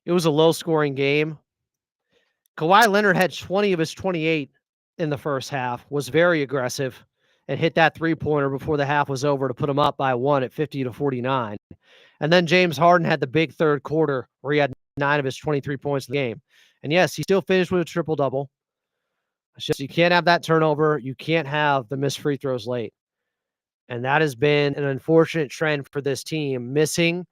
It was a low-scoring game. Kawhi Leonard had 20 of his 28 in the first half, was very aggressive, and hit that three-pointer before the half was over to put him up by 1 at 50-49. And then James Harden had the big third quarter where he had 9 of his 23 points in the game. And yes, he still finished with a triple-double. It's just you can't have that turnover. You can't have the missed free throws late. And that has been an unfortunate trend for this team, missing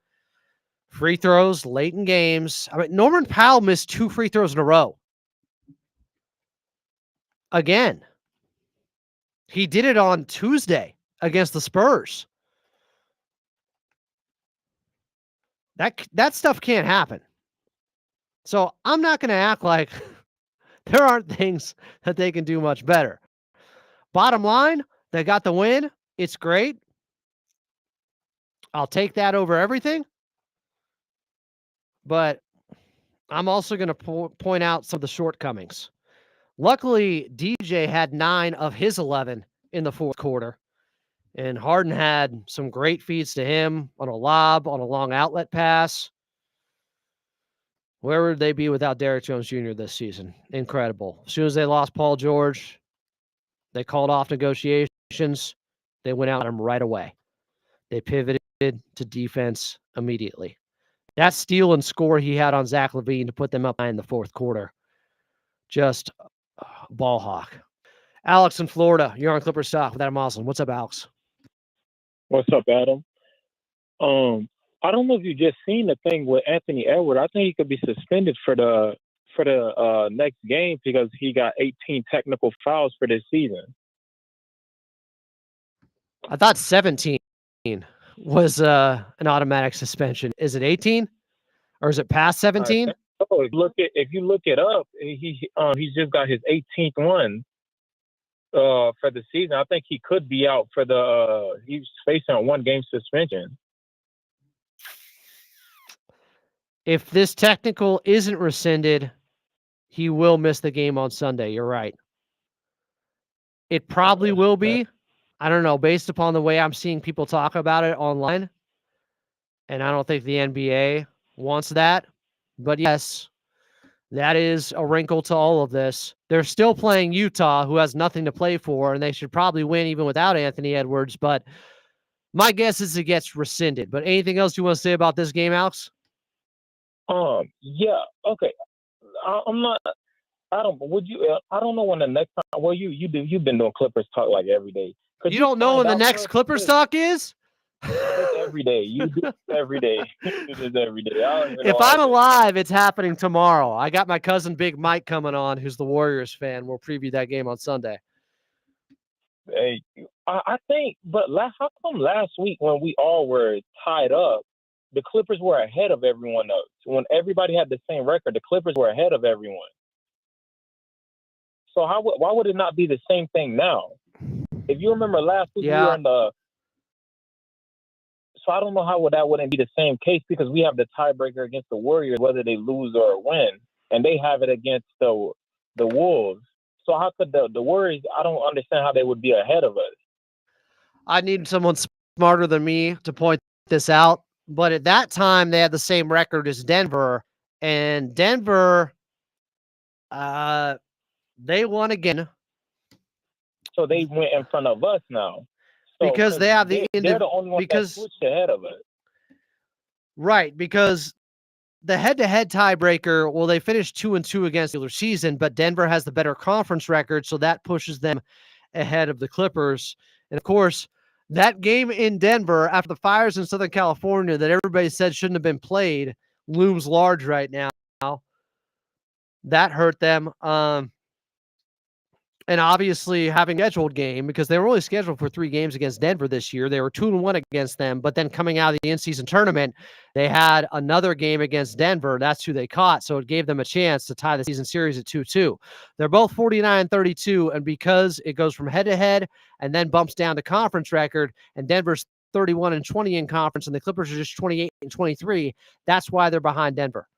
free throws late in games. I mean, Norman Powell missed 2 free throws in a row. Again, he did it on Tuesday against the Spurs. That stuff can't happen. So I'm not going to act like there aren't things that they can do much better. Bottom line, they got the win. It's great. I'll take that over everything. But I'm also going to point out some of the shortcomings. Luckily, DJ had 9 of his 11 in the fourth quarter. And Harden had some great feeds to him on a lob, on a long outlet pass. Where would they be without Derrick Jones Jr. this season? Incredible. As soon as they lost Paul George, they called off negotiations. They went out at him right away. They pivoted to defense immediately. That steal and score he had on Zach LaVine to put them up in the fourth quarter. Just ball hawk. Alex in Florida, you're on Clippers Talk with Adam Moslin. What's up, Alex? What's up, Adam? I don't know if you just seen the thing with Anthony Edwards. I think he could be suspended for the next game because he got 18 technical fouls for this season. I thought 17 was an automatic suspension. Is it 18 or is it past 17? Oh, if you look it up, he's just got his 18th one for the season. I think he could be out for he's facing a 1-game suspension. If this technical isn't rescinded, he will miss the game on Sunday. You're right. It probably will be. I don't know, based upon the way I'm seeing people talk about it online. And I don't think the NBA wants that. But yes, that is a wrinkle to all of this. They're still playing Utah, who has nothing to play for, and they should probably win even without Anthony Edwards. But my guess is it gets rescinded. But anything else you want to say about this game, Alex? Yeah, okay. I'm not. I don't. Would you? I don't know when the next time. Well, you've been doing Clippers talk like every day. You don't know when the next Clippers talk is? It's every day. You do it every day. It is every day. If I'm alive, it's happening tomorrow. I got my cousin Big Mike coming on, who's the Warriors fan. We'll preview that game on Sunday. Hey, I think, but how come last week when we all were tied up, the Clippers were ahead of everyone else? When everybody had the same record, the Clippers were ahead of everyone. So why would it not be the same thing now? If you remember last week, we were in the. So I don't know how that wouldn't be the same case because we have the tiebreaker against the Warriors, whether they lose or win, and they have it against the Wolves. So how could the Warriors? I don't understand how they would be ahead of us. I need someone smarter than me to point this out. But at that time, they had the same record as Denver, and Denver, they won again. So they went in front of us now. So, because they have they're the only ones that switched ahead of us. Right, because the head-to-head tiebreaker, well, they finished 2-2 against the regular season, but Denver has the better conference record, so that pushes them ahead of the Clippers. And, of course, that game in Denver after the fires in Southern California that everybody said shouldn't have been played looms large right now. That hurt them. And obviously having a scheduled game because they were only scheduled for 3 games against Denver this year. They were 2-1 against them, but then coming out of the in-season tournament, they had another game against Denver. That's who they caught. So it gave them a chance to tie the season series at 2-2. They're both 49-32. And because it goes from head to head and then bumps down to conference record and Denver's 31-20 in conference and the Clippers are just 28-23, that's why they're behind Denver.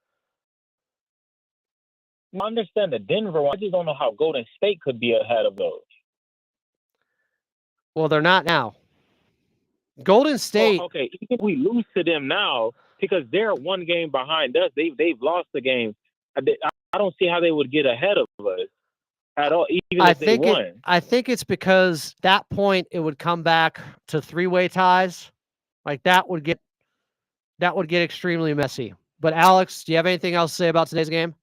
I understand the Denver one. I just don't know how Golden State could be ahead of those. Well, they're not now. Golden State. Okay, even if we lose to them now, because they're 1 game behind us, they've lost the game. I don't see how they would get ahead of us at all, even if they won. I think it's because that point it would come back to 3-way ties. Like that would get extremely messy. But Alex, do you have anything else to say about today's game?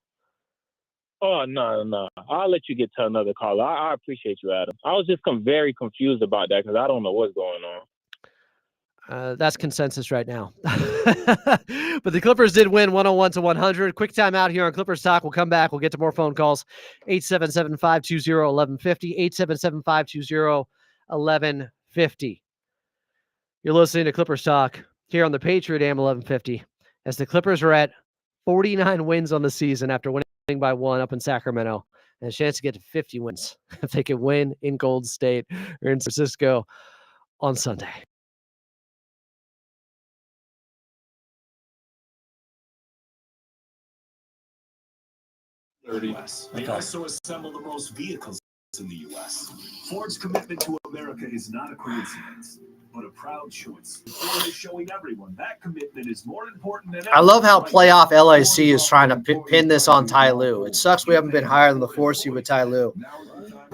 Oh, no. I'll let you get to another caller. I appreciate you, Adam. I was just very confused about that because I don't know what's going on. That's consensus right now. But the Clippers did win 101-100. Quick time out here on Clippers Talk. We'll come back. We'll get to more phone calls. 877-520-1150. 877-520-1150. You're listening to Clippers Talk here on the Patriot AM 1150 as the Clippers are at 49 wins on the season after winning by 1 up in Sacramento, and a chance to get to 50 wins if they can win in Golden State or in San Francisco on Sunday. They also assemble the most vehicles in the U.S. Ford's commitment to America is not a coincidence, but a proud choice. Ford is showing everyone that commitment is more important than ever. I love how playoff LAC is trying to pin this on Ty Lue. It sucks we haven't been higher than the 4 seed with Ty Lue.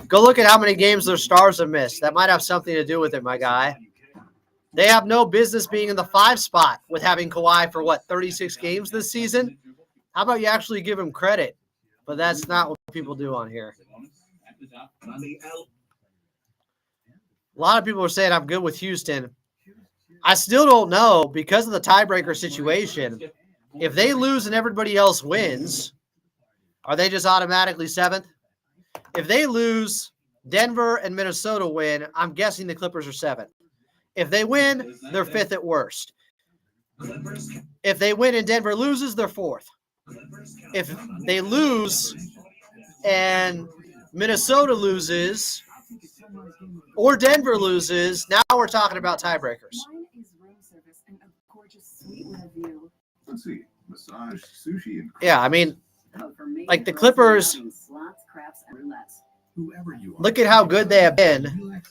Go look at how many games their stars have missed. That might have something to do with it, my guy. They have no business being in the 5 spot with having Kawhi for, 36 games this season? How about you actually give him credit? But that's not what people do on here. A lot of people are saying I'm good with Houston. I still don't know because of the tiebreaker situation. If they lose and everybody else wins, are they just automatically 7th? If they lose, Denver and Minnesota win, I'm guessing the Clippers are 7th. If they win, they're 5th at worst. If they win and Denver loses, they're 4th. If they lose and Minnesota loses or Denver loses, now we're talking about tiebreakers. Let's see. Massage, sushi, and Yeah, I mean, like the Clippers, look at how good they have been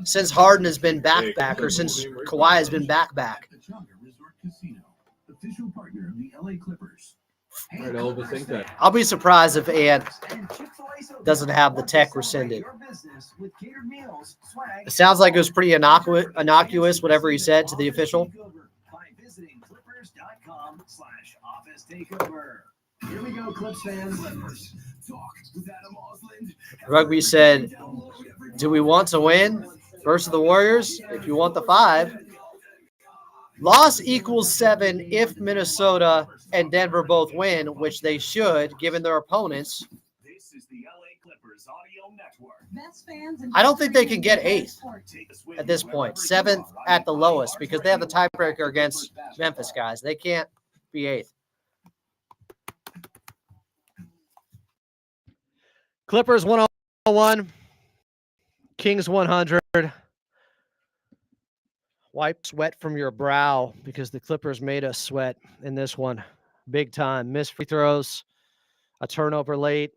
since Harden has been back, or since Kawhi has been back. Official partner of the LA Clippers. Right, all the things that. I'll be surprised if Ant doesn't have the tech rescinded. It sounds like it was pretty innocuous, whatever he said to the official. Here we go, Clips fans. Rugby said, do we want to win versus the Warriors? If you want the 5. Loss equals 7 if Minnesota and Denver both win, which they should, given their opponents. I don't think they can get 8th at this point. 7th at the lowest because they have the tiebreaker against Memphis, guys. They can't be 8th. Clippers 101, Kings 100. Wipe sweat from your brow because the Clippers made us sweat in this one. Big time. Missed free throws, a turnover late.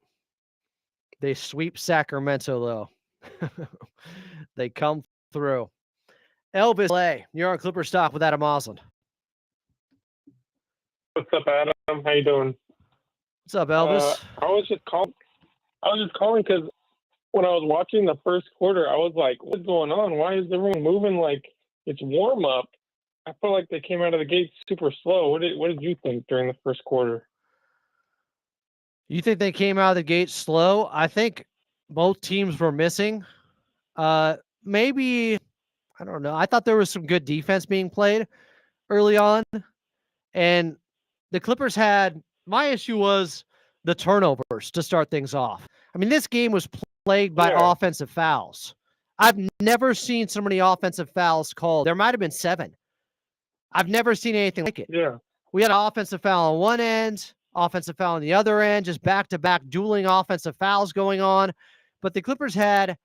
They sweep Sacramento, though. They come through. Elvis, you're on Clipper Stock with Adam Osland. What's up, Adam? How you doing? What's up, Elvis? I was just calling because when I was watching the first quarter, I was like, what's going on? Why is everyone moving like it's warm up? I feel like they came out of the gate super slow. What did you think during the first quarter? You think they came out of the gate slow? I think both teams were missing. Maybe, I don't know. I thought there was some good defense being played early on. And the Clippers had, my issue was the turnovers to start things off. I mean, this game was plagued by offensive fouls. I've never seen so many offensive fouls called. There might have been 7. I've never seen anything like it. Yeah. We had an offensive foul on one end, offensive foul on the other end, just back-to-back dueling offensive fouls going on. But the Clippers had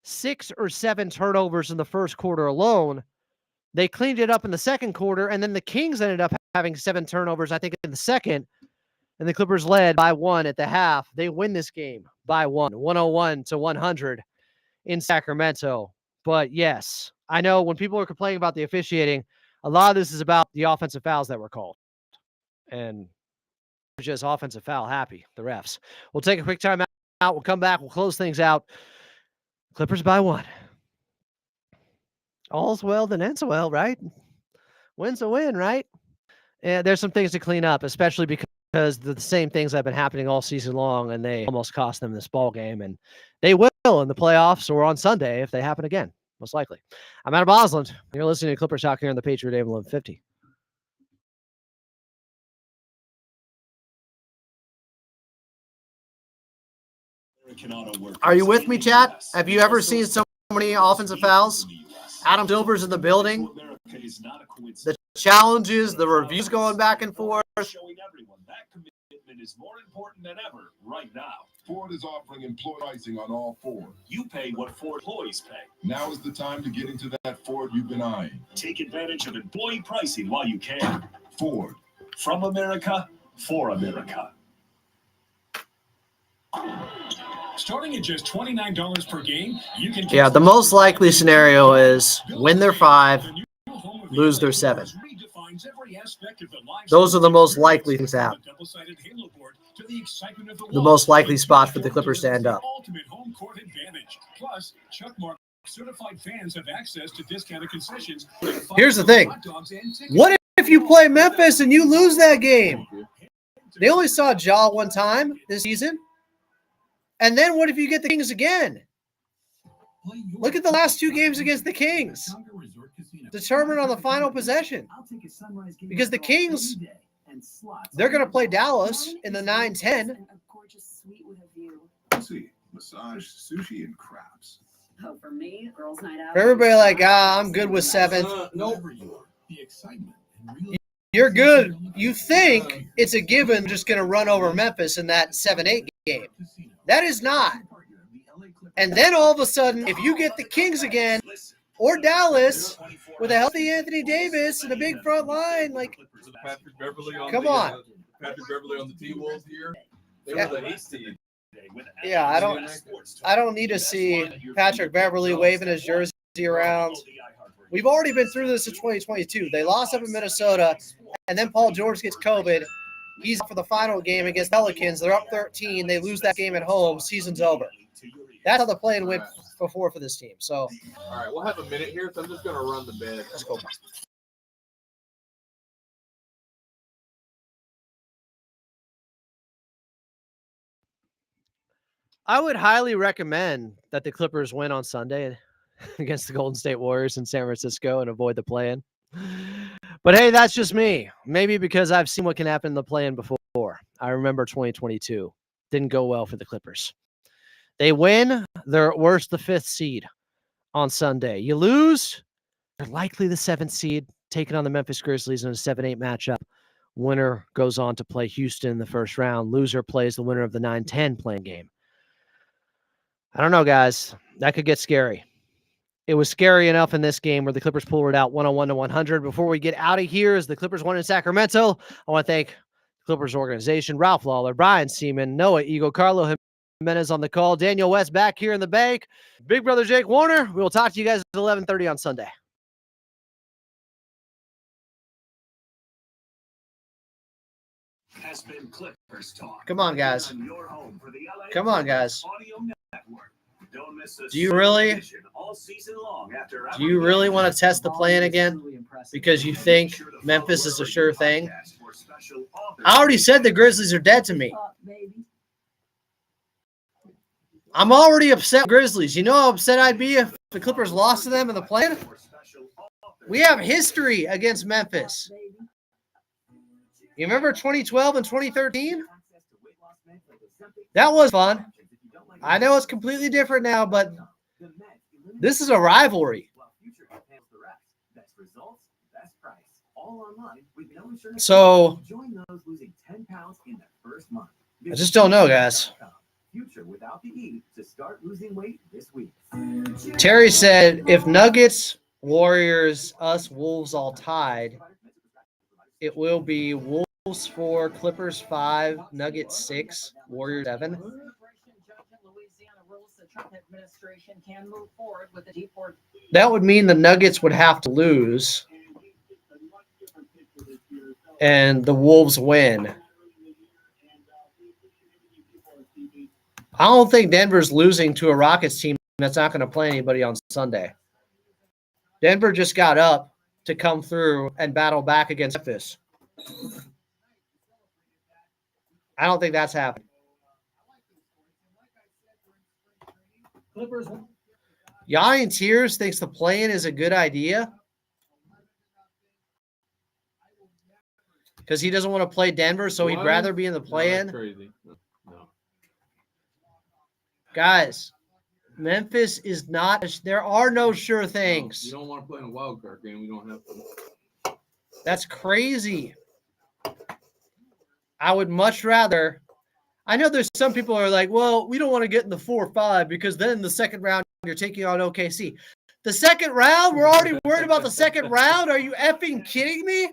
6 or 7 turnovers in the first quarter alone. They cleaned it up in the second quarter, and then the Kings ended up having 7 turnovers, I think, in the second. And the Clippers led by 1 at the half. They win this game by 1, 101-100 in Sacramento. But yes, I know when people are complaining about the officiating, a lot of this is about the offensive fouls that were called. And just offensive foul happy, the refs. We'll take a quick time out. We'll come back. We'll close things out. Clippers by 1. All's well that ends well, right? Win's a win, right? And there's some things to clean up, especially because the same things have been happening all season long, and they almost cost them this ball game, and they will in the playoffs or on Sunday if they happen again, most likely. I'm Adam Osland. You're listening to Clippers Talk here on the Patriot AM 1150. Are you with me, chat? Have you ever seen so many offensive fouls? Adam Silver's in the building. The challenges, the reviews going back and forth. Showing everyone that commitment is more important than ever right now. Ford is offering employee pricing on all Ford. You pay what Ford employees pay. Now is the time to get into that Ford you've been eyeing. Take advantage of employee pricing while you can. Ford. From America, for America. Starting at just $29 per game, you can. Yeah, the most likely scenario is win their 5, lose their 7. Those are the most likely things to happen. The most likely spot for the Clippers to end up. Plus, Chuck Mark certified fans have access to discounted concessions. Here's the thing. What if you play Memphis and you lose that game? They only saw Ja one time this season. And then what if you get the Kings again? Look at the last 2 games against the Kings. determined on the final possession. Because the Kings, they're going to play Dallas in the 9-10. Let's see. Massage, sushi, and crabs. Oh, for me, girls' night out. For everybody like, I'm good with 7th. You're good. You think it's a given just going to run over Memphis in that 7-8 game. That is not. And then all of a sudden, if you get the Kings again or Dallas with a healthy Anthony Davis and a big front line, like, Patrick Beverly on come the, on. Patrick Beverly on the T-Wolves here. They Yeah. were the 8th seed. Yeah, I don't need to see Patrick Beverly waving his jersey around. We've already been through this in 2022. They lost up in Minnesota, and then Paul George gets COVID. He's out for the final game against Pelicans. They're up 13. They lose that game at home. Season's over. That's how the play-in went before for this team. So, All right, we'll have a minute here, so I'm just going to run the bed. let's go. I would highly recommend that the Clippers win on Sunday against the Golden State Warriors in San Francisco and avoid the play-in. But hey, that's just me. Maybe because I've seen what can happen in the play-in before. I remember 2022. Didn't go well for the Clippers. They win, they're at worst the 5th seed on Sunday. You lose, they're likely the 7th seed, taking on the Memphis Grizzlies in a 7-8 matchup. Winner goes on to play Houston in the first round. Loser plays the winner of the 9-10 playing game. I don't know, guys. That could get scary. It was scary enough in this game where the Clippers pulled it out 101 to 100. Before we get out of here, as the Clippers won in Sacramento, I want to thank the Clippers organization, Ralph Lawler, Brian Seaman, Noah Eagle, Carlo Jimenez on the call, Daniel West back here in the bank, Big Brother Jake Warner. We will talk to you guys at 11:30 on Sunday. Has been Clippers Talk. Come on, guys. Your home for the LA Come on, guys. Audio Network. Don't miss a Do you really all season long after want to test the plan again? Because you think Memphis is a sure thing? I already said the Grizzlies are dead to me. I'm already upset with Grizzlies. You know how upset I'd be if the Clippers lost to them in the plan? We have history against Memphis. You remember 2012 and 2013? That was fun. I know it's completely different now, but this is a rivalry. So, I just don't know, guys. Terry said, if Nuggets, Warriors, us, Wolves all tied, it will be Wolves 4, Clippers 5, Nuggets 6, Warriors 7. That would mean the Nuggets would have to lose and the Wolves win. I don't think Denver's losing to a Rockets team that's not going to play anybody on Sunday. Denver just got up to come through and battle back against Memphis. I don't think that's happening. Yanni Tears thinks the play-in is a good idea because he doesn't want to play Denver, so he'd rather be in the play-in. No, crazy. No. Guys, Memphis is not – there are no sure things. You don't want to play in a wild card game. We don't have to. That's crazy. I would much rather – I know there's some people who are like, well, we don't want to get in the 4 or 5 because then the second round you're taking on OKC. The second round? We're already worried about the second round? Are you effing kidding me?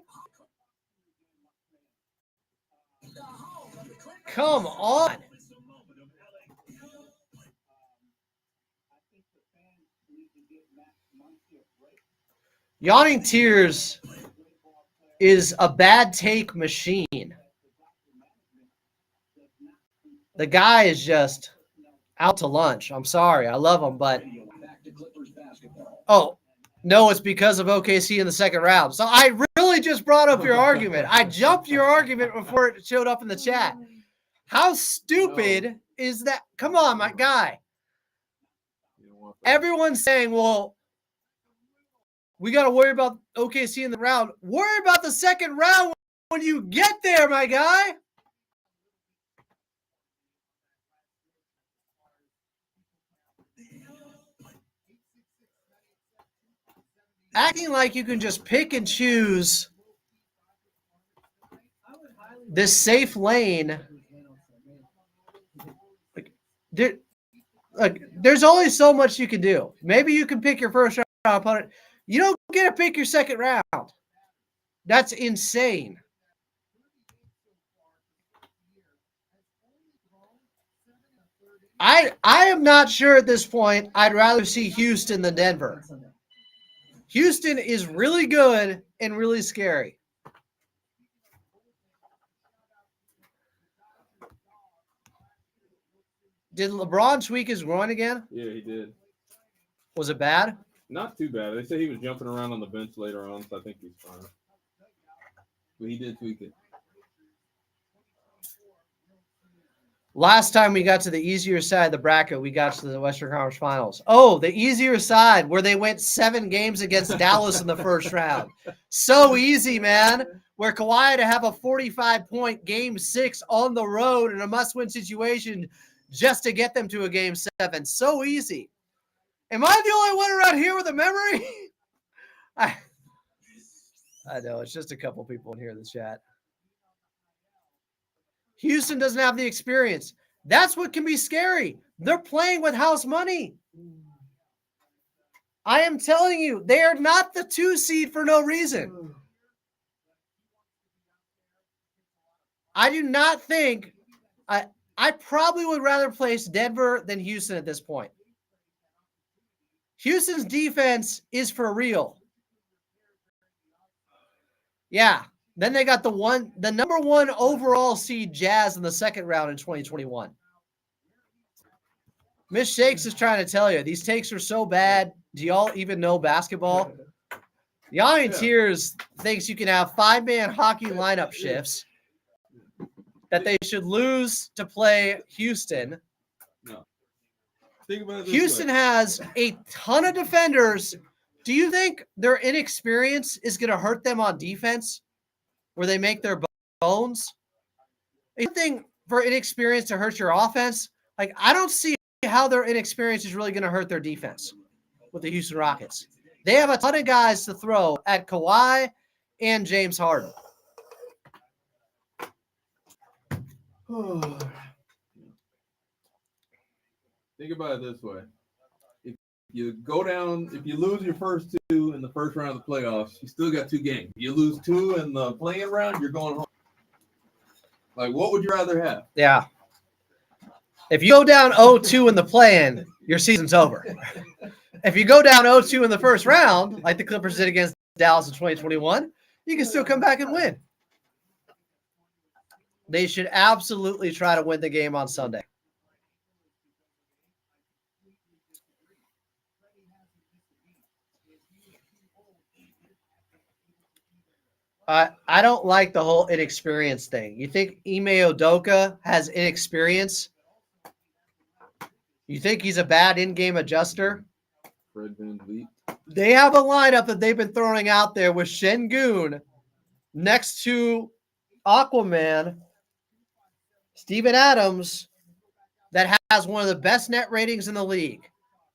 Come on. Yawning Tears is a bad take machine. The guy is just out to lunch. I'm sorry. I love him, but oh, no, it's because of OKC in the second round. So I really just brought up your argument. I jumped your argument before it showed up in the chat. How stupid is that? Come on, my guy. Everyone's saying, well, We got to worry about OKC in the round. Worry about the second round when you get there, my guy. Acting like you can just pick and choose this safe lane. There's only so much you can do. Maybe you can pick your first round opponent. You don't get to pick your second round. That's insane. I am not sure at this point. I'd rather see Houston than Denver. Houston is really good and really scary. Did LeBron tweak his groin again? Yeah, he did. Was it bad? Not too bad. They said he was jumping around on the bench later on, so I think he's fine. But he did tweak it. Last time we got to the easier side of the bracket, we got to the Western Conference Finals. Oh, the easier side where they went 7 games against Dallas in the first round. So easy, man. Where Kawhi had to have a 45-point game 6 on the road in a must-win situation just to get them to a game 7. So easy. Am I the only one around here with a memory? I know. It's just a couple people in here in the chat. Houston doesn't have the experience. That's what can be scary. They're playing with house money. I am telling you, they are not the 2 seed for no reason. I do not think I probably would rather place Denver than Houston at this point. Houston's defense is for real. Yeah. Then they got the number 1 overall seed Jazz in the second round in 2021. Miss Shakes is trying to tell you, these takes are so bad. Do y'all even know basketball? Yanni Tears thinks you can have 5-man hockey lineup shifts, that they should lose to play Houston. No. Think about it this Houston way. has a ton of defenders. Do you think their inexperience is going to hurt them on defense? Where they make their bones? Anything for inexperience to hurt your offense? Like, I don't see how their inexperience is really going to hurt their defense with the Houston Rockets. They have a ton of guys to throw at Kawhi and James Harden. Think about it this way. If you lose your first 2 in the first round of the playoffs, you still got 2 games. You lose 2 in the play-in round, you're going home. Like, what would you rather have? Yeah. If you go down 0-2 in the play-in, your season's over. If you go down 0-2 in the first round, like the Clippers did against Dallas in 2021, you can still come back and win. They should absolutely try to win the game on Sunday. I don't like the whole inexperience thing. You think Ime Udoka has inexperience? You think he's a bad in-game adjuster? Fred VanVleet. They have a lineup that they've been throwing out there with Şengün next to Aquaman, Steven Adams, that has one of the best net ratings in the league.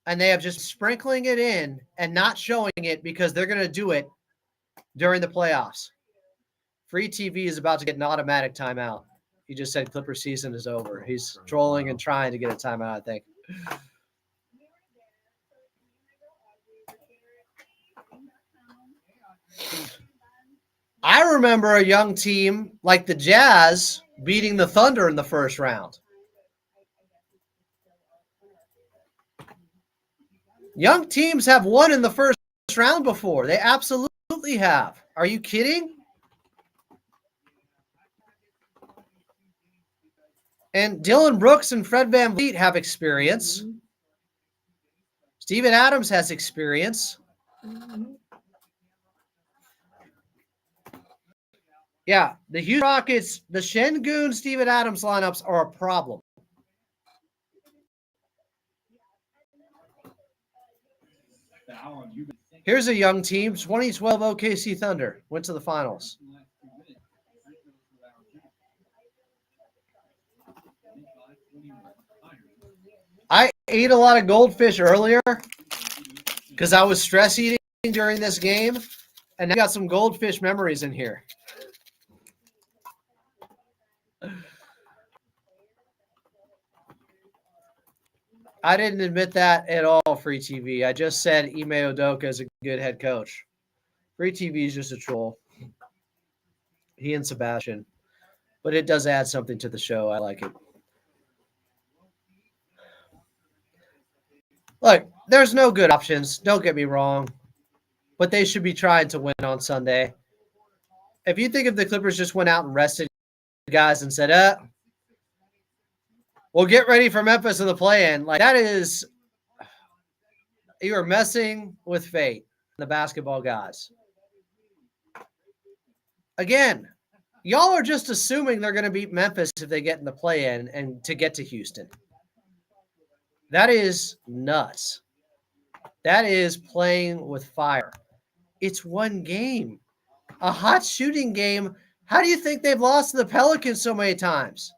And they have just sprinkling it in and not showing it because they're going to do it during the playoffs. Free TV is about to get an automatic timeout. He just said Clipper season is over. He's trolling and trying to get a timeout, I think. I remember a young team like the Jazz beating the Thunder in the first round. Young teams have won in the first round before. They absolutely have. Are you kidding? And Dylan Brooks and Fred VanVleet have experience. Steven Adams has experience. Yeah, the Houston Rockets, the Şengün, Steven Adams lineups are a problem. Alan, you've been thinking Here's a young team. 2012 OKC Thunder went to the finals. I ate a lot of goldfish earlier because I was stress eating during this game, and I got some goldfish memories in here. I didn't admit that at all, Free TV. I just said Ime Udoka is a good head coach. Free TV is just a troll. He and Sebastian. But it does add something to the show. I like it. Look, there's no good options. Don't get me wrong. But they should be trying to win on Sunday. If you think if the Clippers just went out and rested guys and said, we'll get ready for Memphis in the play-in, like that is, you are messing with fate, the basketball guys. Again, y'all are just assuming they're going to beat Memphis if they get in the play-in and to get to Houston. That is nuts. That is playing with fire. It's one game. A hot shooting game. How do you think they've lost to the Pelicans so many times?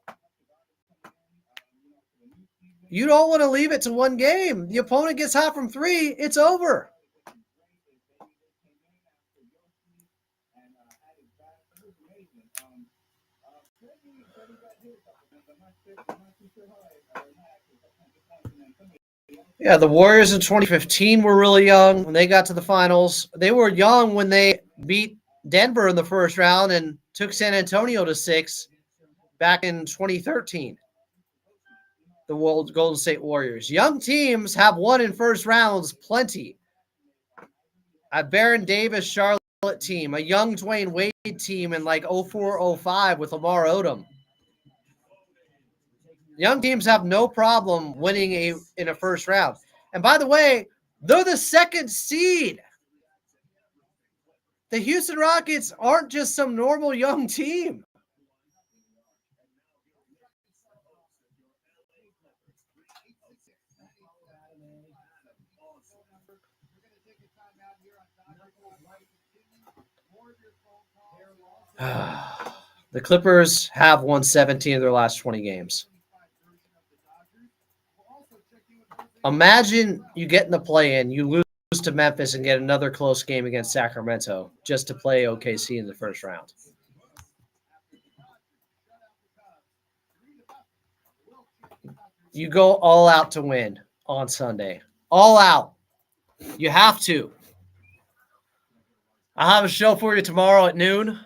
You don't want to leave it to one game. The opponent gets hot from three, it's over. Yeah, the Warriors in 2015 were really young when they got to the finals. They were young when they beat Denver in the first round and took San Antonio to 6 back in 2013. The Golden State Warriors. Young teams have won in first rounds plenty. A Baron Davis Charlotte team, a young Dwayne Wade team in like 04-05 with Lamar Odom. Young teams have no problem winning in a first round. And by the way, they're the second seed. The Houston Rockets aren't just some normal young team. The Clippers have won 17 of their last 20 games. Imagine you get in the play-in, you lose to Memphis and get another close game against Sacramento just to play OKC in the first round. You go all out to win on Sunday. All out. You have to. I'll have a show for you tomorrow at noon.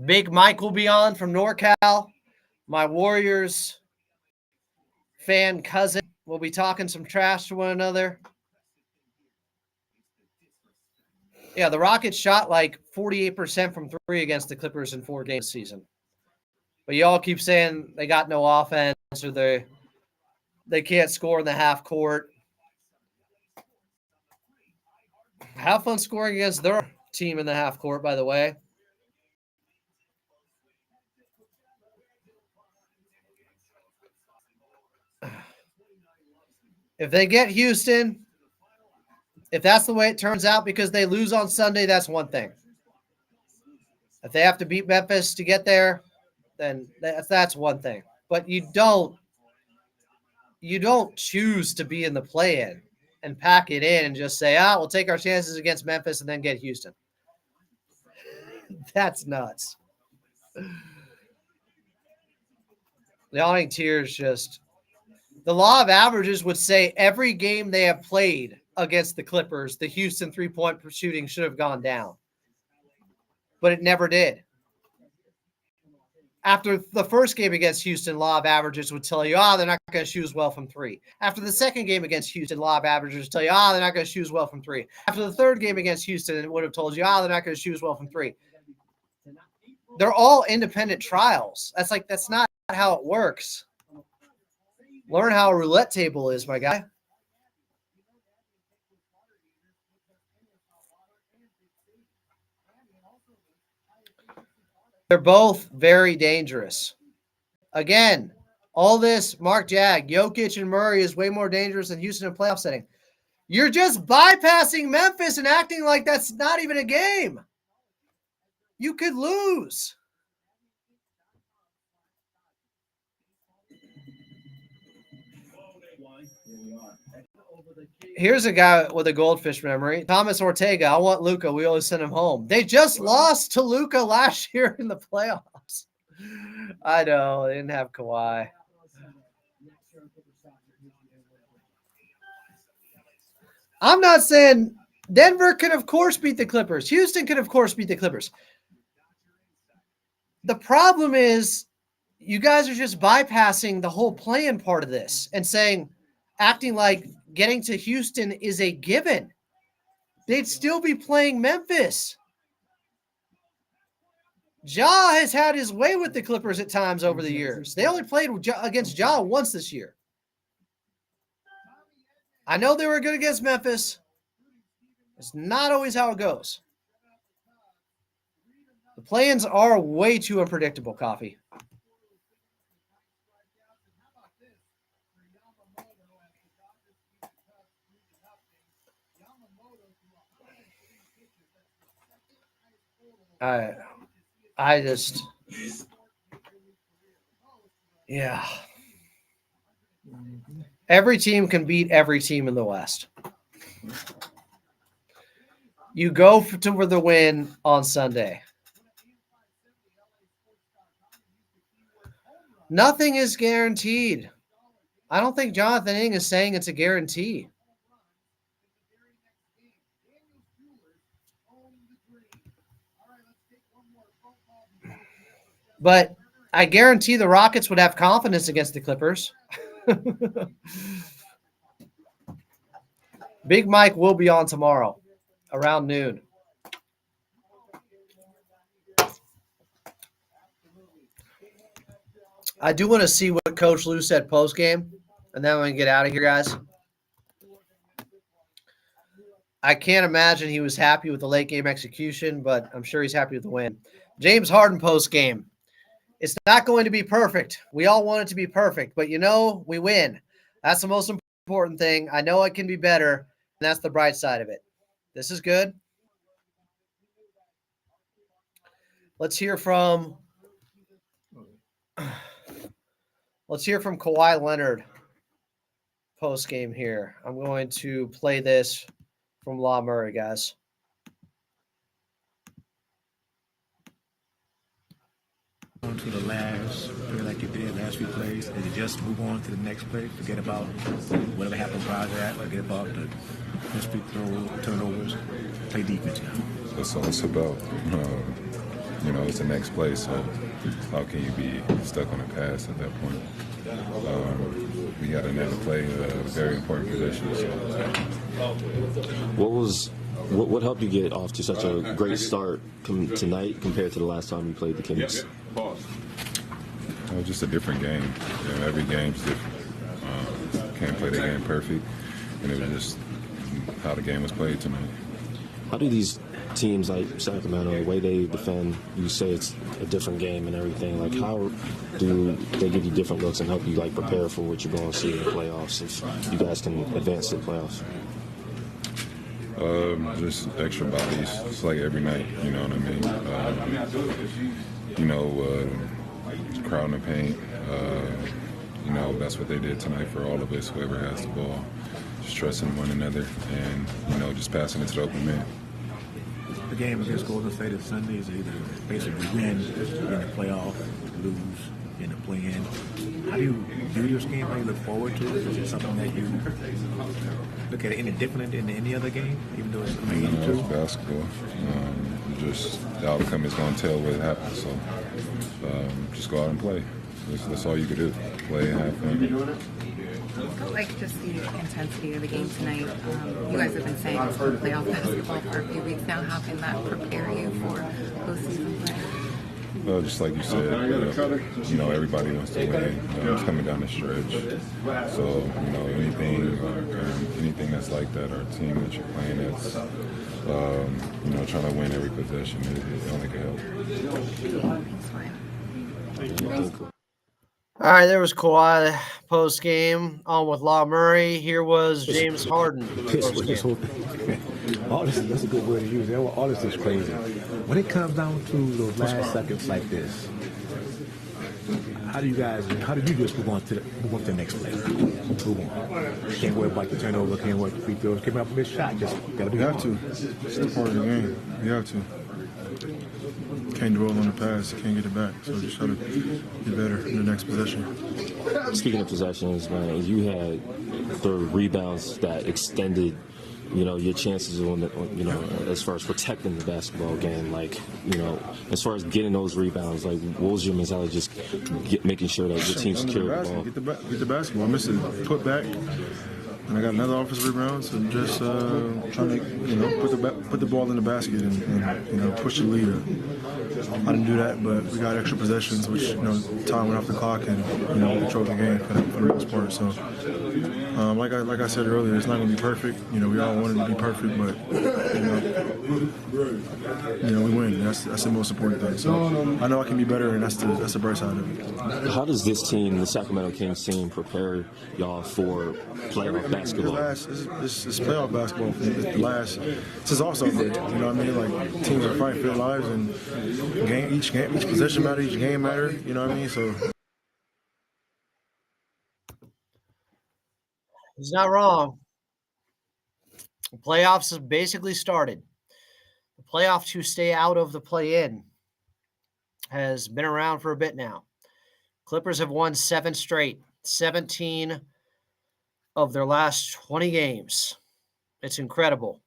Big Mike will be on from NorCal. My Warriors fan cousin will be talking some trash to one another. Yeah, the Rockets shot like 48% from three against the Clippers in 4 games this season. But y'all keep saying they got no offense or they can't score in the half court. Have fun scoring against their team in the half court, by the way. If they get Houston, if that's the way it turns out because they lose on Sunday, that's one thing. If they have to beat Memphis to get there, then that's one thing. But you don't choose to be in the play-in and pack it in and just say, we'll take our chances against Memphis and then get Houston. That's nuts. The Yawning Tears just... The law of averages would say every game they have played against the Clippers, the Houston three-point shooting should have gone down. But it never did. After the first game against Houston, law of averages would tell you, they're not going to shoot as well from 3. After the second game against Houston, law of averages would tell you, they're not going to shoot as well from 3. After the third game against Houston, it would have told you, they're not going to shoot as well from 3. They're all independent trials. That's not how it works. Learn how a roulette table is, my guy. They're both very dangerous. Again, all this, Mark Jag, Jokic and Murray is way more dangerous than Houston in playoff setting. You're just bypassing Memphis and acting like that's not even a game. You could lose. Here's a guy with a goldfish memory. Thomas Ortega. I want Luka. We always send him home. They just lost to Luka last year in the playoffs. I know. They didn't have Kawhi. I'm not saying Denver could, of course, beat the Clippers. Houston could, of course, beat the Clippers. The problem is you guys are just bypassing the whole play-in part of this and acting like getting to Houston is a given. They'd still be playing Memphis. Ja has had his way with the Clippers at times over the years. They only played against Ja once this year. I know they were good against Memphis. It's not always how it goes. The play-ins are way too unpredictable, Coffee. I just, yeah. Every team can beat every team in the West. You go for the win on Sunday. Nothing is guaranteed. I don't think Jonathan Ng is saying it's a guarantee. But I guarantee the Rockets would have confidence against the Clippers. Big Mike will be on tomorrow around noon. I do want to see what Coach Lou said post-game, and then I'm going to get out of here, guys. I can't imagine he was happy with the late-game execution, but I'm sure he's happy with the win. James Harden post-game. It's not going to be perfect. We all want it to be perfect, but we win. That's the most important thing. I know it can be better, and that's the bright side of it. This is good. Let's hear from Kawhi Leonard post-game here. I'm going to play this from La Murray, guys. On to the last play like you did last few plays, and you just move on to the next play. Forget about whatever happened prior to that. Forget about the free throw, turnovers. Play defense. That's all it's about. It's the next play, so how can you be stuck on a pass at that point? We got another play, a very important position. So. What helped you get off to such a great start tonight compared to the last time you played the Kings? It was just a different game. Every game's different. Can't play the game perfect, and it was just how the game was played tonight. How do these teams like Sacramento, the way they defend, you say it's a different game and everything, like how do they give you different looks and help you prepare for what you're going to see in the playoffs if you guys can advance to the playoffs? Just extra bodies. It's like every night, you know what I mean? Crowd in the paint. That's what they did tonight for all of us, whoever has the ball. Just trusting one another and, just passing it to the open man. The game against Golden State is Sunday. Is either basically win in the playoff, lose in the play-in. How do you view this game? How do you look forward to it? Is it something that you look at it any different than any other game, even though it's it's basketball. Just the outcome is going to tell what happens. So just go out and play. That's all you can do. Play and have fun. Like just the intensity of the game tonight. You guys have been saying it's playoff basketball for a few weeks now. How can that prepare you for postseason play? Just like you said, everybody wants to win. It's coming down the stretch. So, anything that's like that, or a team that you're playing that's, trying to win every possession, it only can help. All right, there was Kawhi post game on with Law Murray. Here was James Harden post game. All this, that's a good word to use. All this is crazy. When it comes down to those last seconds like this, how do you just move on to the next play? Move on. Can't worry about the turnover, can't worry about the free throws, can't worry about the missed shot. Just gotta do. You have to. It's a part of the game. You have to. Can't dwell on the past, can't get it back. So just try to get better in the next possession. Speaking of possessions, man, you had the rebounds that extended, your chances as far as protecting the basketball game. Like, as far as getting those rebounds, like, what was your mentality? Just making sure that your team secured the ball. Get the basketball. I missed it. Put back. And I got another offensive rebound, so just trying to, put the ball in the basket and push the lead. I didn't do that, but we got extra possessions, which time went off the clock, and we controlled the game for the most part. So, like I said earlier, it's not going to be perfect. We all wanted to be perfect, but we win. That's the most important thing. So I know I can be better, and that's the bright side of it. How does this team, the Sacramento Kings team, prepare y'all for playoff basketball? This playoff basketball this is also break. You know what I mean? Like, teams are fighting for their lives, and each possession matter, each game matter. You know what I mean? So he's not wrong. The playoffs have basically started. The playoff to stay out of the play-in has been around for a bit now. Clippers have won 7 straight, 17 of their last 20 games. It's incredible.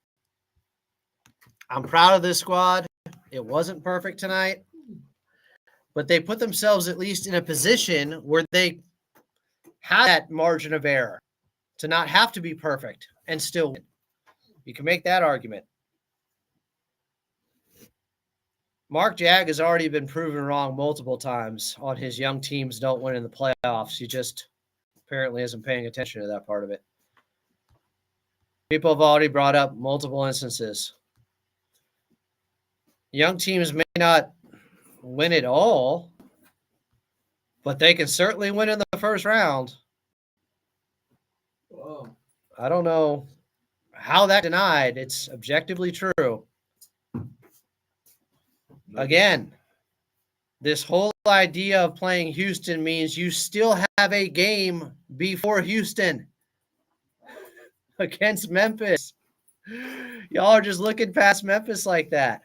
I'm proud of this squad. It wasn't perfect tonight, but they put themselves at least in a position where they had that margin of error to not have to be perfect and still win. You can make that argument. Mark Jag has already been proven wrong multiple times on his young teams don't win in the playoffs. He just apparently isn't paying attention to that part of it. People have already brought up multiple instances. Young teams may not win it all, but they can certainly win in the first round. Whoa. I don't know how that denied. It's objectively true. Again, this whole idea of playing Houston means you still have a game before Houston against Memphis. Y'all are just looking past Memphis like that.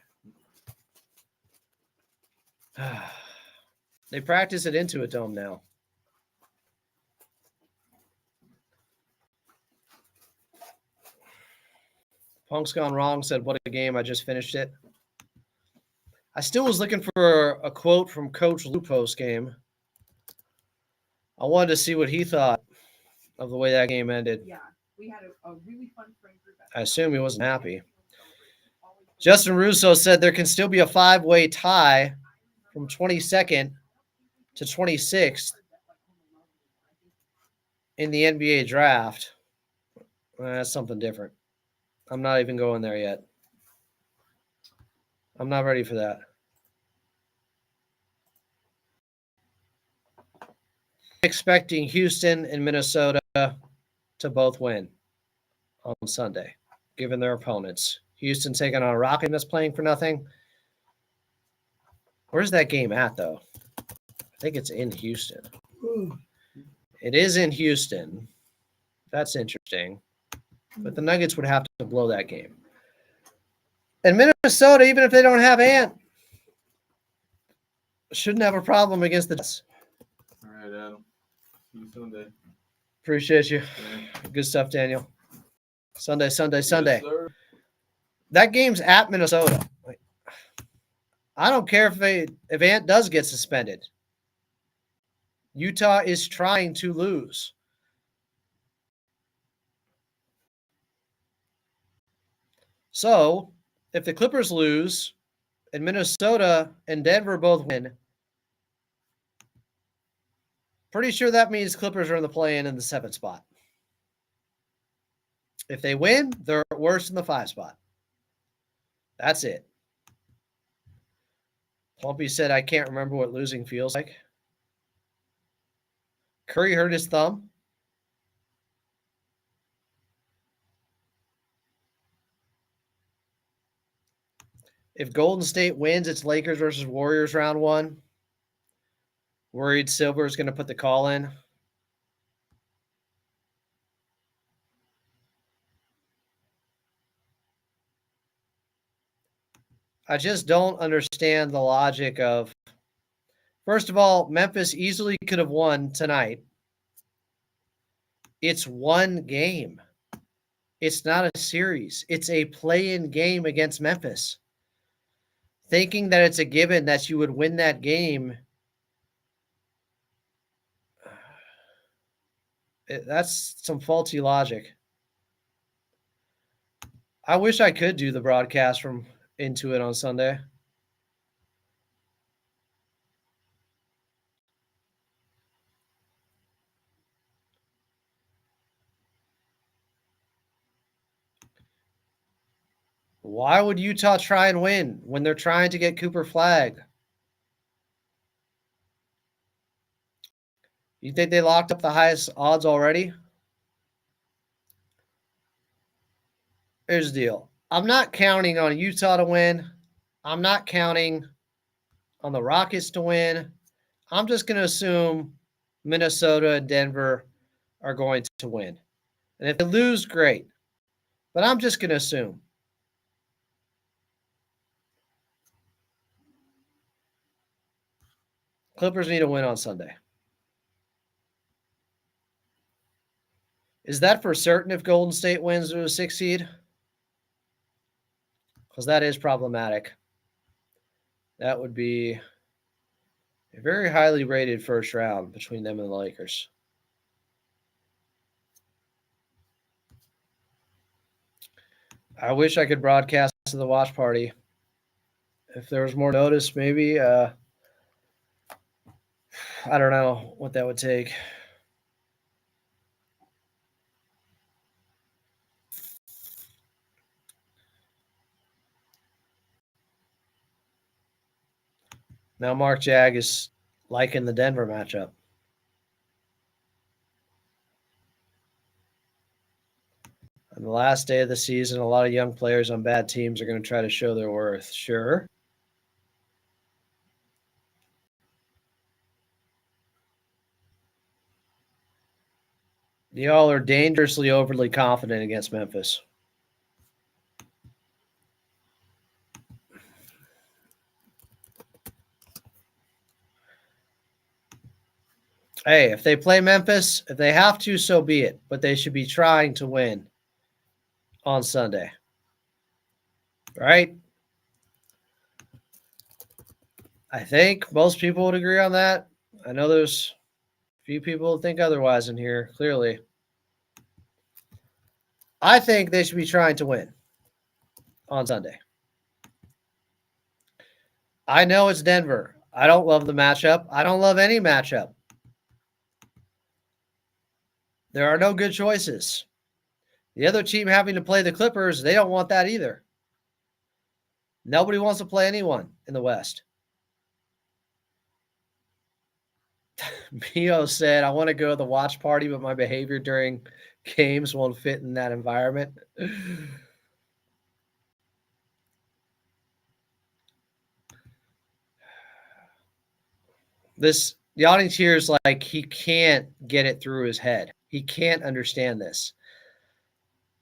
They practice it into a dome now. Punk's Gone Wrong said, "What a game. I just finished it." I still was looking for a quote from Coach Lou post game. I wanted to see what he thought of the way that game ended. Yeah, we had a really fun friend group. I assume he wasn't happy. Justin Russo said there can still be a 5-way tie from 22nd to 26th in the NBA draft. That's something different. I'm not even going there yet. I'm not ready for that. Expecting Houston and Minnesota to both win on Sunday, given their opponents. Houston taking on a Rocket that's playing for nothing. Where's that game at, though? I think it's in Houston. It is in Houston. That's interesting. But the Nuggets would have to blow that game. And Minnesota, even if they don't have Ant, shouldn't have a problem against the Jets. All right, Adam. See you Sunday. Appreciate you. Good stuff, Daniel. Sunday. Yes, sir. That game's at Minnesota. I don't care if Ant does get suspended. Utah is trying to lose. So, if the Clippers lose and Minnesota and Denver both win, pretty sure that means Clippers are in the play-in the 7th spot. If they win, they're worse in the 5 spot. That's it. Plumpy said, "I can't remember what losing feels like." Curry hurt his thumb. If Golden State wins, it's Lakers versus Warriors round 1. Worried Silver is going to put the call in. I just don't understand the logic of, first of all, Memphis easily could have won tonight. It's one game. It's not a series. It's a play-in game against Memphis. Thinking that it's a given that you would win that game, that's some faulty logic. I wish I could do the broadcast from Intuit on Sunday. Why would Utah try and win when they're trying to get Cooper flagged? You think they locked up the highest odds already? Here's the deal. I'm not counting on Utah to win. I'm not counting on the Rockets to win. I'm just going to assume Minnesota and Denver are going to win. And if they lose, great. But I'm just going to assume. Clippers need to win on Sunday. Is that for certain if Golden State wins to a 6 seed? Because that is problematic. That would be a very highly rated first round between them and the Lakers. I wish I could broadcast to the watch party. If there was more notice, maybe. I don't know what that would take. Now Mark Jag is liking the Denver matchup. On the last day of the season, a lot of young players on bad teams are going to try to show their worth. Sure. Y'all are dangerously overly confident against Memphis. Hey, if they play Memphis, if they have to, so be it. But they should be trying to win on Sunday. Right? I think most people would agree on that. I know there's a few people who think otherwise in here, clearly. I think they should be trying to win on Sunday. I know it's Denver. I don't love the matchup. I don't love any matchup. There are no good choices. The other team having to play the Clippers, they don't want that either. Nobody wants to play anyone in the West. Mio said, I want to go to the watch party, but my behavior during games won't fit in that environment. The audience here is like, he can't get it through his head. He can't understand this.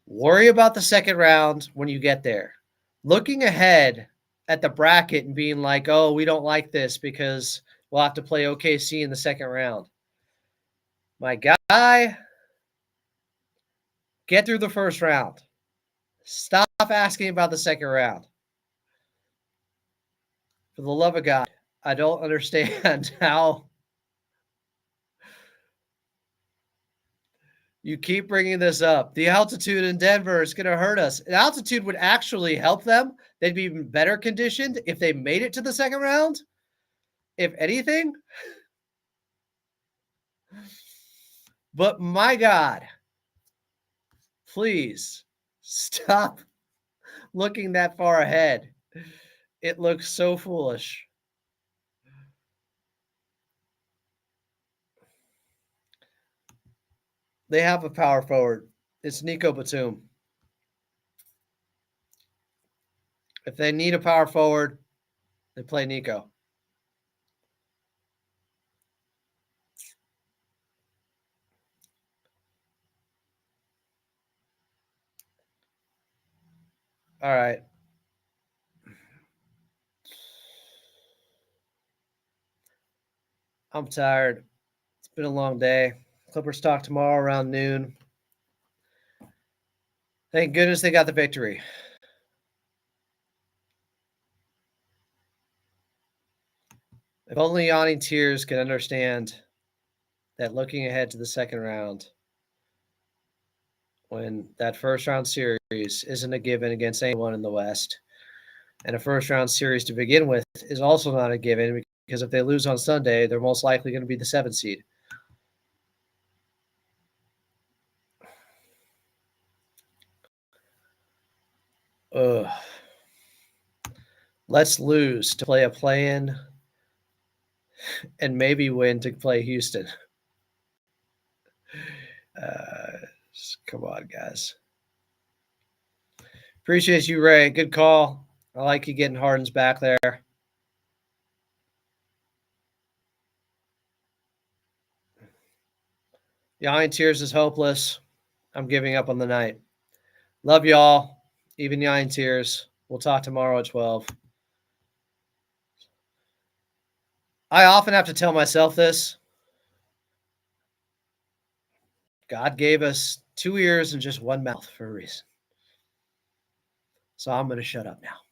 Worry about the second round when you get there. Looking ahead at the bracket and being like, oh, we don't like this because we'll have to play OKC in the second round. My guy, get through the first round. Stop asking about the second round. For the love of God, I don't understand how you keep bringing this up. The altitude in Denver is going to hurt us. The altitude would actually help them. They'd be even better conditioned if they made it to the second round. If anything. But my God, please stop looking that far ahead. It looks so foolish. They have a power forward. It's Nico Batum. If they need a power forward, they play Nico. All right. I'm tired. It's been a long day. Clippers talk tomorrow around noon. Thank goodness they got the victory. If only Yawning Tears can understand that looking ahead to the second round, when that first round series isn't a given against anyone in the West, and a first round series to begin with is also not a given because if they lose on Sunday, they're most likely going to be the 7th seed. Ugh. Let's lose to play a play-in and maybe win to play Houston. Come on, guys. Appreciate you, Ray. Good call. I like you getting Harden's back there. Yawning Tears is hopeless. I'm giving up on the night. Love y'all. Even Yawning Tears. We'll talk tomorrow at 12. I often have to tell myself this. God gave us 2 ears and just one mouth for a reason. So I'm going to shut up now.